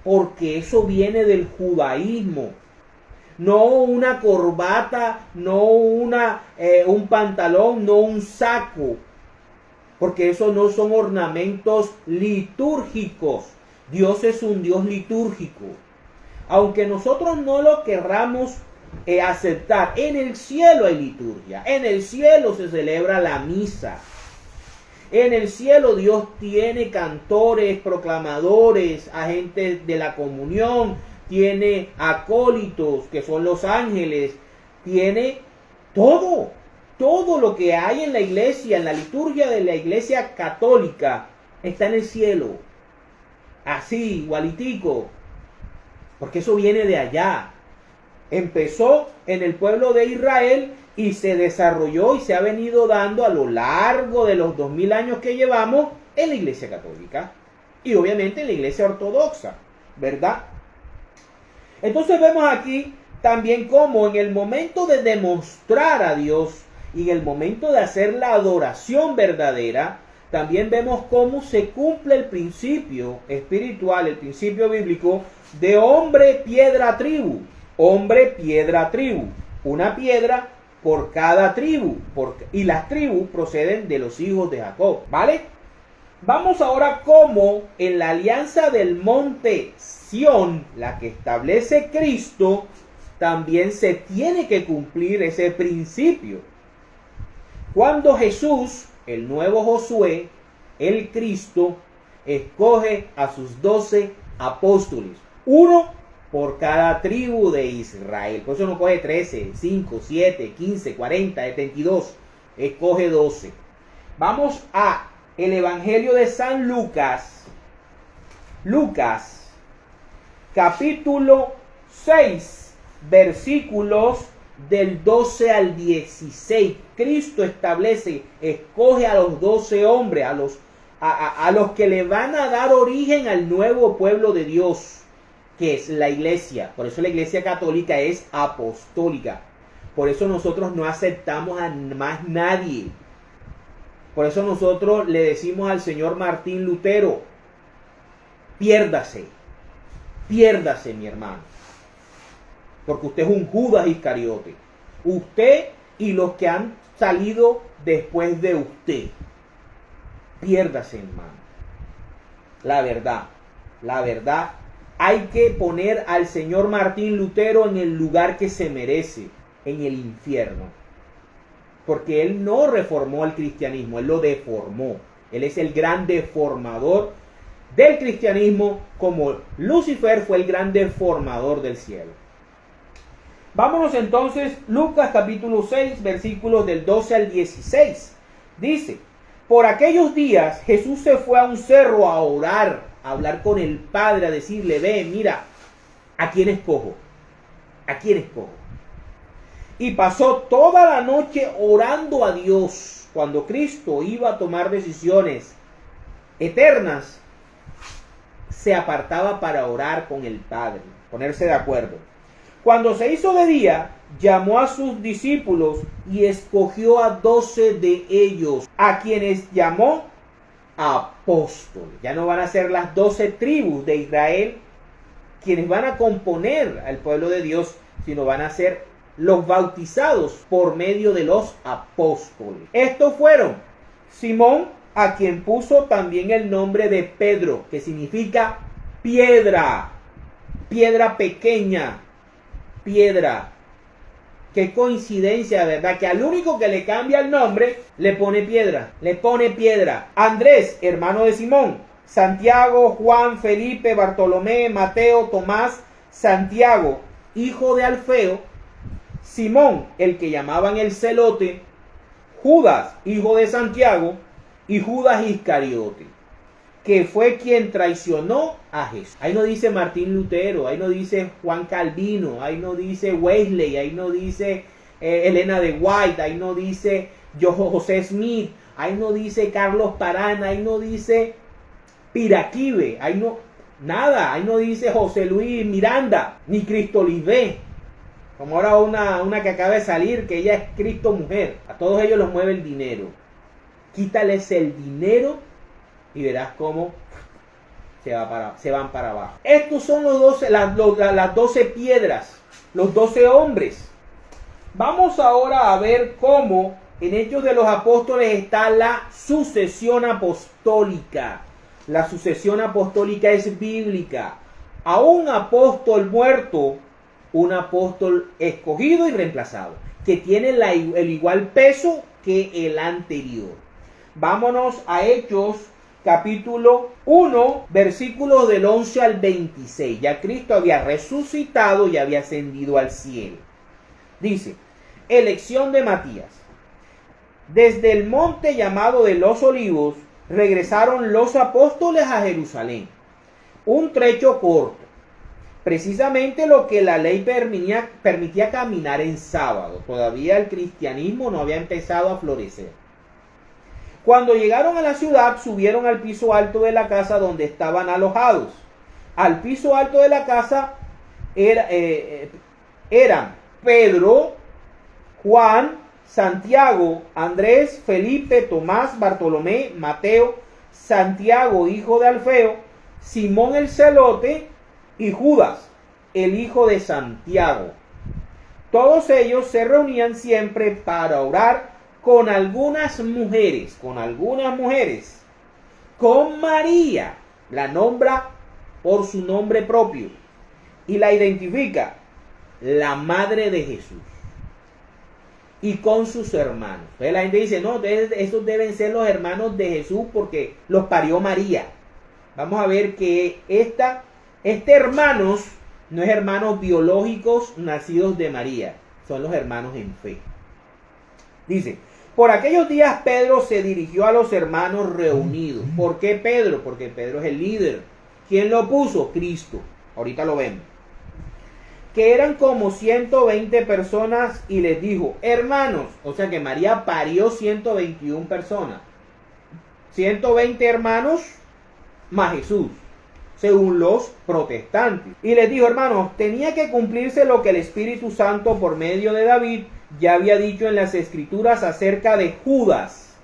porque eso viene del judaísmo. No una corbata, no un pantalón, no un saco, porque eso no son ornamentos litúrgicos. Dios es un Dios litúrgico. Aunque nosotros no lo querramos aceptar, en el cielo hay liturgia. En el cielo se celebra la misa. En el cielo Dios tiene cantores, proclamadores, agentes de la comunión, tiene acólitos, que son los ángeles, tiene todo. Todo lo que hay en la iglesia, en la liturgia de la iglesia católica, está en el cielo. Así, igualitico. Porque eso viene de allá. Empezó en el pueblo de Israel y se desarrolló y se ha venido dando a lo largo de los 2000 años que llevamos en la iglesia católica. Y obviamente en la iglesia ortodoxa, ¿verdad? Entonces vemos aquí también cómo en el momento de demostrar a Dios y en el momento de hacer la adoración verdadera, también vemos cómo se cumple el principio espiritual, el principio bíblico de hombre, piedra, tribu. Hombre, piedra, tribu. Una piedra por cada tribu. Y las tribus proceden de los hijos de Jacob, ¿vale? Vamos ahora cómo en la alianza del monte Sión, la que establece Cristo, también se tiene que cumplir ese principio. Cuando Jesús, el nuevo Josué, el Cristo, escoge a sus 12 apóstoles, uno por cada tribu de Israel. Por eso no coge 13, 5, 7, 15, 40, 72, escoge 12. Vamos a el Evangelio de San Lucas. Lucas, capítulo 6, versículos del 12 al 16. Cristo establece, escoge a los 12 hombres, a los que le van a dar origen al nuevo pueblo de Dios, que es la iglesia. Por eso la iglesia católica es apostólica. Por eso nosotros no aceptamos a más nadie. Por eso nosotros le decimos al señor Martín Lutero: piérdase, piérdase, mi hermano. Porque usted es un Judas Iscariote. Usted y los que han salido después de usted. Piérdase, hermano. La verdad hay que poner al señor Martín Lutero en el lugar que se merece, en el infierno. Porque él no reformó el cristianismo, él lo deformó. Él es el gran deformador del cristianismo, como Lucifer fue el gran deformador del cielo. Vámonos entonces, Lucas capítulo 6, versículos del 12 al 16. Dice: por aquellos días Jesús se fue a un cerro a orar, a hablar con el Padre, a decirle: ve, mira, ¿a quién escojo? ¿A quién escojo? Y pasó toda la noche orando a Dios. Cuando Cristo iba a tomar decisiones eternas, se apartaba para orar con el Padre, ponerse de acuerdo. Cuando se hizo de día, llamó a sus discípulos y escogió a 12 de ellos, a quienes llamó apóstoles. Ya no van a ser las 12 tribus de Israel quienes van a componer al pueblo de Dios, sino van a ser los bautizados por medio de los apóstoles. Estos fueron Simón, a quien puso también el nombre de Pedro, que significa piedra, piedra pequeña, piedra. Qué coincidencia, ¿verdad? Que al único que le cambia el nombre, le pone piedra. Le pone piedra. Andrés, hermano de Simón. Santiago, Juan, Felipe, Bartolomé, Mateo, Tomás, Santiago, hijo de Alfeo. Simón, el que llamaban el Celote. Judas, hijo de Santiago. Y Judas Iscariote, que fue quien traicionó a Jesús. Ahí no dice Martín Lutero, ahí no dice Juan Calvino, ahí no dice Wesley, ahí no dice Elena de White, ahí no dice José Smith, ahí no dice Carlos Parana, ahí no dice Piraquive, ahí no, nada, ahí no dice José Luis Miranda, ni Cristo Lisbé, como ahora una que acaba de salir, que ella es Cristo mujer. A todos ellos los mueve el dinero. Quítales el dinero y verás cómo se van para abajo. Estos son las 12 piedras, los 12 hombres. Vamos ahora a ver cómo en Hechos de los Apóstoles está la sucesión apostólica. La sucesión apostólica es bíblica. A un apóstol muerto, un apóstol escogido y reemplazado, que tiene el igual peso que el anterior. Vámonos a Hechos capítulo 1, versículos del 11 al 26. Ya Cristo había resucitado y había ascendido al cielo. Dice: elección de Matías. Desde el monte llamado de los Olivos, regresaron los apóstoles a Jerusalén. Un trecho corto, precisamente lo que la ley permitía caminar en sábado. Todavía el cristianismo no había empezado a florecer. Cuando llegaron a la ciudad, subieron al piso alto de la casa donde estaban alojados. Al piso alto de la casa eran Pedro, Juan, Santiago, Andrés, Felipe, Tomás, Bartolomé, Mateo, Santiago, hijo de Alfeo, Simón el Celote y Judas, el hijo de Santiago. Todos ellos se reunían siempre para orar con algunas mujeres, con María, la nombra por su nombre propio y la identifica, la madre de Jesús, y con sus hermanos. Entonces la gente dice: no, esos deben ser los hermanos de Jesús porque los parió María. Vamos a ver que hermanos no es hermanos biológicos nacidos de María, son los hermanos en fe. Dice: por aquellos días Pedro se dirigió a los hermanos reunidos. ¿Por qué Pedro? Porque Pedro es el líder. ¿Quién lo puso? Cristo. Ahorita lo vemos. Que eran como 120 personas, y les dijo: hermanos, o sea que María parió 121 personas. 120 hermanos más Jesús, según los protestantes. Y les dijo: hermanos, tenía que cumplirse lo que el Espíritu Santo por medio de David ya había dicho en las Escrituras acerca de Judas,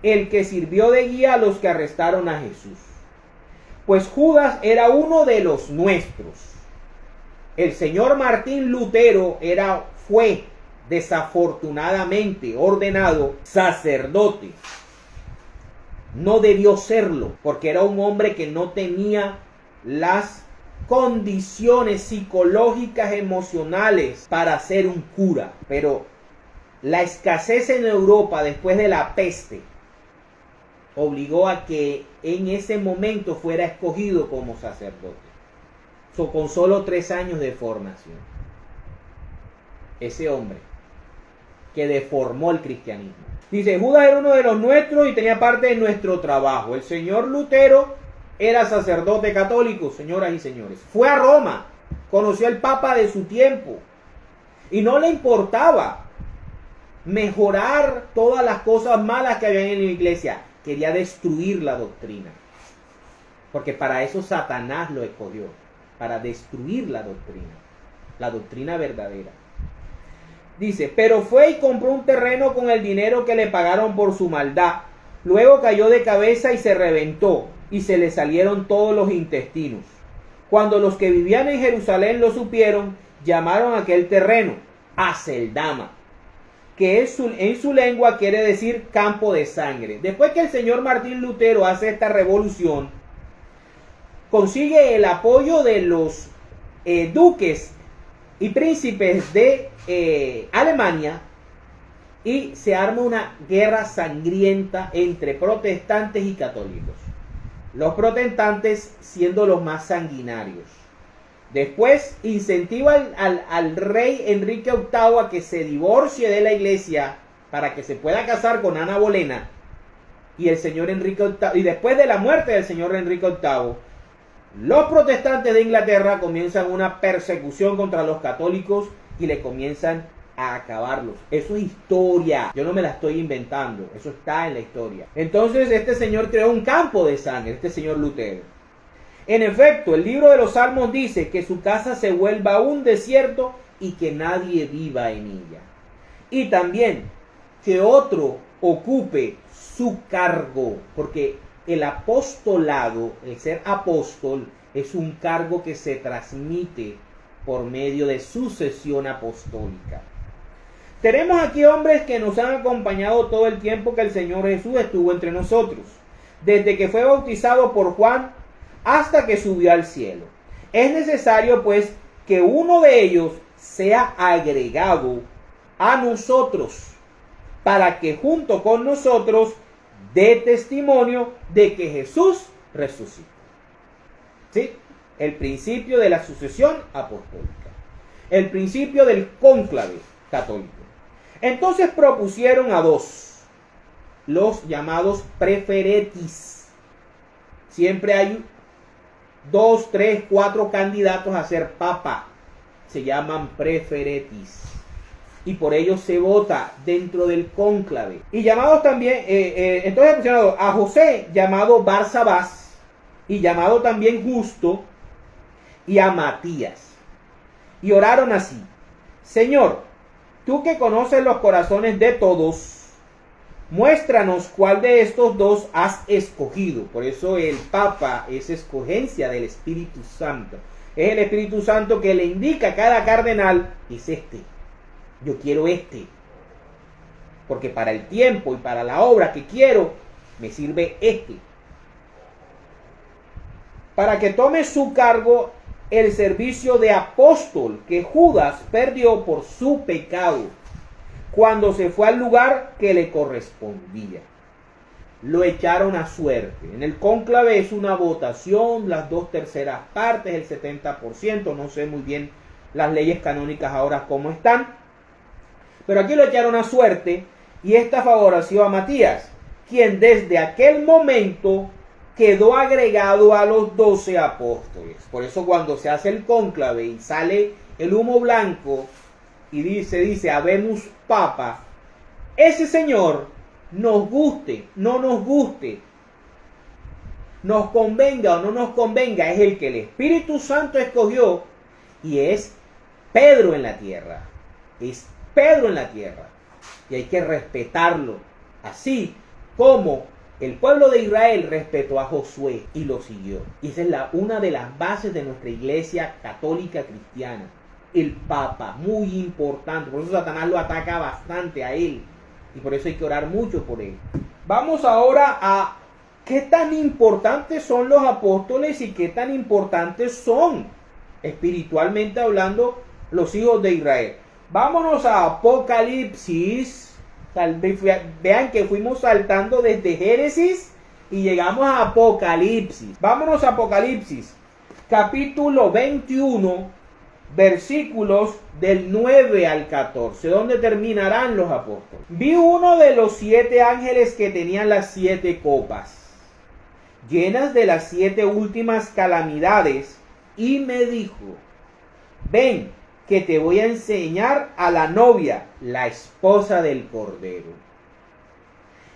el que sirvió de guía a los que arrestaron a Jesús. Pues Judas era uno de los nuestros. El señor Martín Lutero fue desafortunadamente ordenado sacerdote. No debió serlo, porque era un hombre que no tenía las condiciones psicológicas, emocionales para ser un cura. Pero la escasez en Europa después de la peste obligó a que en ese momento fuera escogido como sacerdote. Con solo 3 años de formación. Ese hombre que deformó el cristianismo. Dice, Judas era uno de los nuestros y tenía parte de nuestro trabajo. El señor Lutero era sacerdote católico, señoras y señores. Fue a Roma, conoció al Papa de su tiempo y no le importaba mejorar todas las cosas malas que había en la iglesia. Quería destruir la doctrina, porque para eso Satanás lo escogió, para destruir la doctrina verdadera. Dice, pero fue y compró un terreno con el dinero que le pagaron por su maldad. Luego cayó de cabeza y se reventó, y se le salieron todos los intestinos. Cuando los que vivían en Jerusalén lo supieron, llamaron a aquel terreno Aceldama, que en su lengua quiere decir campo de sangre. Después que el señor Martín Lutero hace esta revolución, consigue el apoyo de los duques y príncipes de Alemania y se arma una guerra sangrienta entre protestantes y católicos. Los protestantes siendo los más sanguinarios. Después incentiva al rey Enrique VIII a que se divorcie de la iglesia para que se pueda casar con Ana Bolena. Y el señor Enrique VIII, y después de la muerte del señor Enrique VIII, los protestantes de Inglaterra comienzan una persecución contra los católicos y le comienzan a acabarlos. Eso es historia, yo no me la estoy inventando, eso está en la historia. Entonces este señor creó un campo de sangre, este señor Lutero. En efecto, el libro de los Salmos dice que su casa se vuelva un desierto y que nadie viva en ella. Y también que otro ocupe su cargo, porque el apostolado, el ser apóstol, es un cargo que se transmite por medio de sucesión apostólica. Tenemos aquí hombres que nos han acompañado todo el tiempo que el Señor Jesús estuvo entre nosotros, desde que fue bautizado por Juan hasta que subió al cielo. Es necesario, pues, que uno de ellos sea agregado a nosotros, para que junto con nosotros dé testimonio de que Jesús resucitó. ¿Sí? El principio de la sucesión apostólica. El principio del cónclave católico. Entonces propusieron a 2, los llamados preferetis. Siempre hay 2, 3, 4 candidatos a ser papa. Se llaman preferetis. Y por ellos se vota dentro del cónclave. Y llamados también, entonces mencionado a José, llamado Barsabás, y llamado también Justo, y a Matías. Y oraron así: Señor, tú que conoces los corazones de todos, muéstranos cuál de estos 2 has escogido. Por eso el Papa es escogencia del Espíritu Santo. Es el Espíritu Santo que le indica a cada cardenal, es este. Yo quiero este. Porque para el tiempo y para la obra que quiero, me sirve este. Para que tome su cargo el servicio de apóstol que Judas perdió por su pecado cuando se fue al lugar que le correspondía. Lo echaron a suerte. En el cónclave es una votación, las 2/3 partes, el 70%, no sé muy bien las leyes canónicas ahora cómo están, pero aquí lo echaron a suerte y esta favoreció a Matías, quien desde aquel momento quedó agregado a los 12 apóstoles. Por eso cuando se hace el cónclave y sale el humo blanco y dice, habemos papa, ese señor, nos guste, no nos guste, nos convenga o no nos convenga, es el que el Espíritu Santo escogió y es Pedro en la tierra. Es Pedro en la tierra. Y hay que respetarlo. Así como el pueblo de Israel respetó a Josué y lo siguió. Y esa es una de las bases de nuestra iglesia católica cristiana. El Papa, muy importante. Por eso Satanás lo ataca bastante a él. Y por eso hay que orar mucho por él. Vamos ahora a qué tan importantes son los apóstoles y qué tan importantes son espiritualmente hablando, los hijos de Israel. Vámonos a Apocalipsis. Vean que fuimos saltando desde Génesis y llegamos a Apocalipsis. Vámonos a Apocalipsis, capítulo 21, versículos del 9 al 14, donde terminarán los apóstoles. Vi uno de los 7 ángeles que tenían las 7 copas, llenas de las 7 últimas calamidades, y me dijo: ven, que te voy a enseñar a la novia, la esposa del Cordero.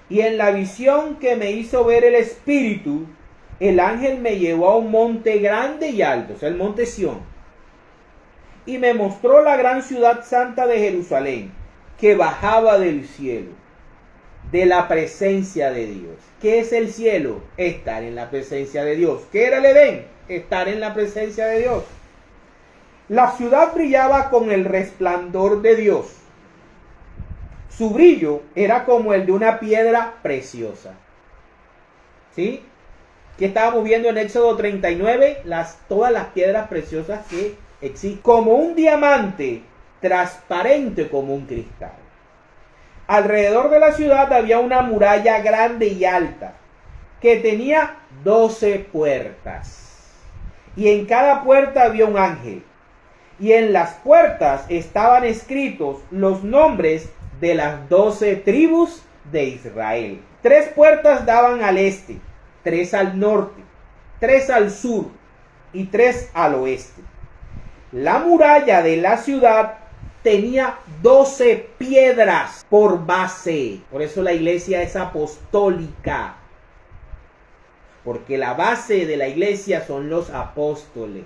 Y en la visión que me hizo ver el Espíritu, el ángel me llevó a un monte grande y alto, o sea, el monte Sión, y me mostró la gran ciudad santa de Jerusalén, que bajaba del cielo, de la presencia de Dios. ¿Qué es el cielo? Estar en la presencia de Dios. ¿Qué era el Edén? Estar en la presencia de Dios. La ciudad brillaba con el resplandor de Dios. Su brillo era como el de una piedra preciosa. ¿Sí? Que estábamos viendo en Éxodo 39, todas las piedras preciosas que existen. Como un diamante, transparente como un cristal. Alrededor de la ciudad había una muralla grande y alta, que tenía 12 puertas. Y en cada puerta había un ángel. Y en las puertas estaban escritos los nombres de las 12 tribus de Israel. 3 puertas daban al este, 3 al norte, 3 al sur y 3 al oeste. La muralla de la ciudad tenía 12 piedras por base. Por eso la iglesia es apostólica. Porque la base de la iglesia son los apóstoles.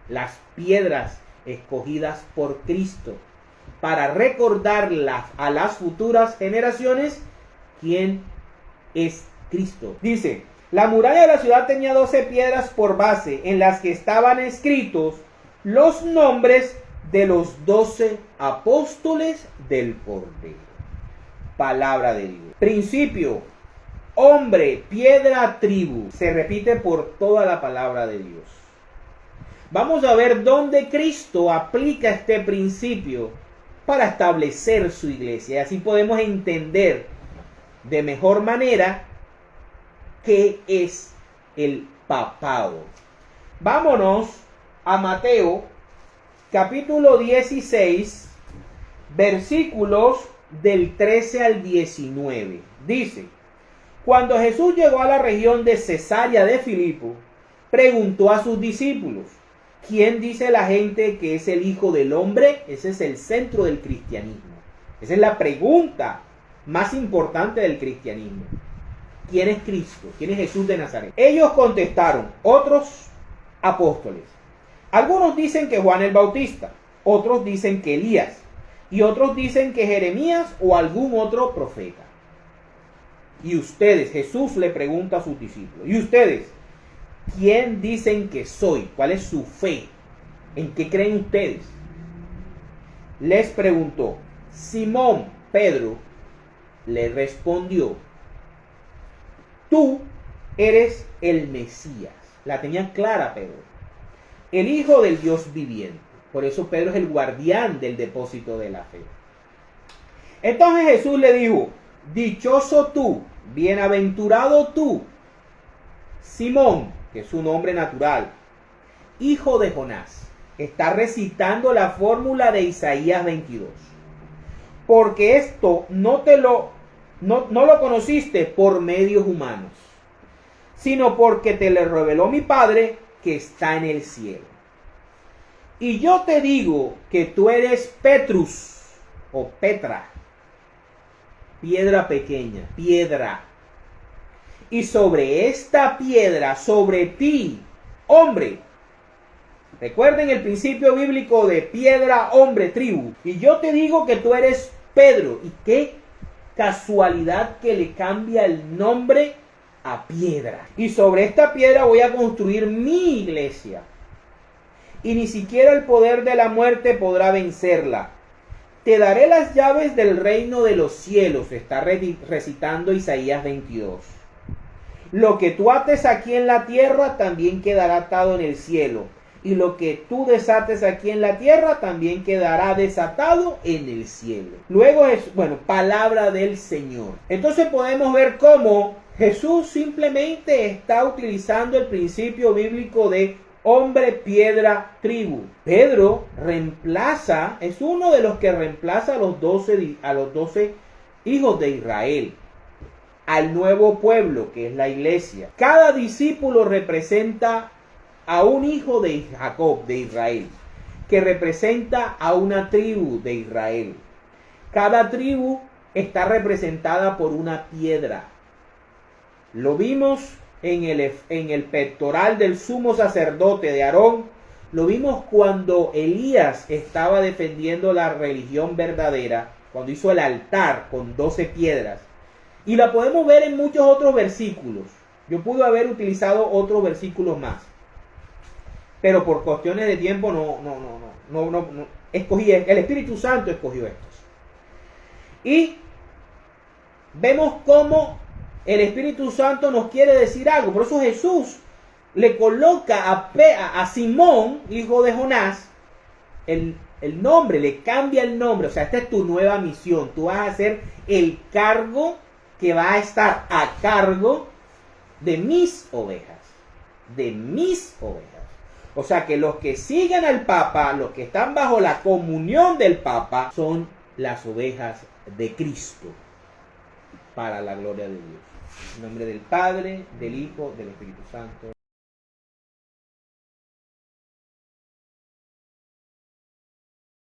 Las piedras escogidas por Cristo, para recordarlas a las futuras generaciones quién es Cristo. Dice: la muralla de la ciudad tenía 12 piedras por base, en las que estaban escritos los nombres de los 12 apóstoles del Cordero. Palabra de Dios. Principio: hombre, piedra, tribu. Se repite por toda la palabra de Dios. Vamos a ver dónde Cristo aplica este principio para establecer su iglesia. Y así podemos entender de mejor manera qué es el papado. Vámonos a Mateo, capítulo 16, versículos del 13 al 19. Dice: cuando Jesús llegó a la región de Cesarea de Filipo, preguntó a sus discípulos: ¿quién dice la gente que es el Hijo del Hombre? Ese es el centro del cristianismo. Esa es la pregunta más importante del cristianismo. ¿Quién es Cristo? ¿Quién es Jesús de Nazaret? Ellos contestaron, otros apóstoles: algunos dicen que Juan el Bautista, otros dicen que Elías, y otros dicen que Jeremías o algún otro profeta. Y ustedes, Jesús le pregunta a sus discípulos, ¿y ustedes quién dicen que soy? ¿Cuál es su fe? ¿En qué creen ustedes? Les preguntó. Simón Pedro le respondió: tú eres el Mesías. La tenía clara Pedro. El Hijo del Dios viviente. Por eso Pedro es el guardián del depósito de la fe. Entonces Jesús le dijo: dichoso tú, bienaventurado tú, Simón, que es su nombre natural, hijo de Jonás. Está recitando la fórmula de Isaías 22. Porque esto no lo conociste por medios humanos, sino porque te lo reveló mi Padre que está en el cielo. Y yo te digo que tú eres Petrus o Petra, piedra pequeña, piedra. Y sobre esta piedra, sobre ti, hombre. Recuerden el principio bíblico de piedra, hombre, tribu. Y yo te digo que tú eres Pedro. Y qué casualidad que le cambia el nombre a piedra. Y sobre esta piedra voy a construir mi iglesia. Y ni siquiera el poder de la muerte podrá vencerla. Te daré las llaves del reino de los cielos. Está recitando Isaías 22. Lo que tú ates aquí en la tierra también quedará atado en el cielo. y lo que tú desates aquí en la tierra también quedará desatado en el cielo. Luego es, bueno, palabra del Señor. Entonces podemos ver cómo Jesús simplemente está utilizando el principio bíblico de hombre, piedra, tribu. Pedro reemplaza, es uno de los que reemplaza a los 12 hijos de Israel, al nuevo pueblo que es la iglesia. Cada discípulo representa a un hijo de Jacob, de Israel, que representa a una tribu de Israel. Cada tribu está representada por una piedra. Lo vimos en el pectoral del sumo sacerdote de Aarón. Lo vimos cuando Elías estaba defendiendo la religión verdadera, cuando hizo el altar con 12 piedras. Y la podemos ver en muchos otros versículos. Yo pude haber utilizado otros versículos más, pero por cuestiones de tiempo no escogí, el Espíritu Santo escogió estos. Y vemos cómo el Espíritu Santo nos quiere decir algo. Por eso Jesús le coloca a Simón, hijo de Jonás, el nombre, le cambia el nombre. O sea, esta es tu nueva misión. Tú vas a ser el cargo que va a estar a cargo de mis ovejas. De mis ovejas. O sea que los que siguen al Papa, los que están bajo la comunión del Papa, son las ovejas de Cristo, para la gloria de Dios. En nombre del Padre, del Hijo, del Espíritu Santo.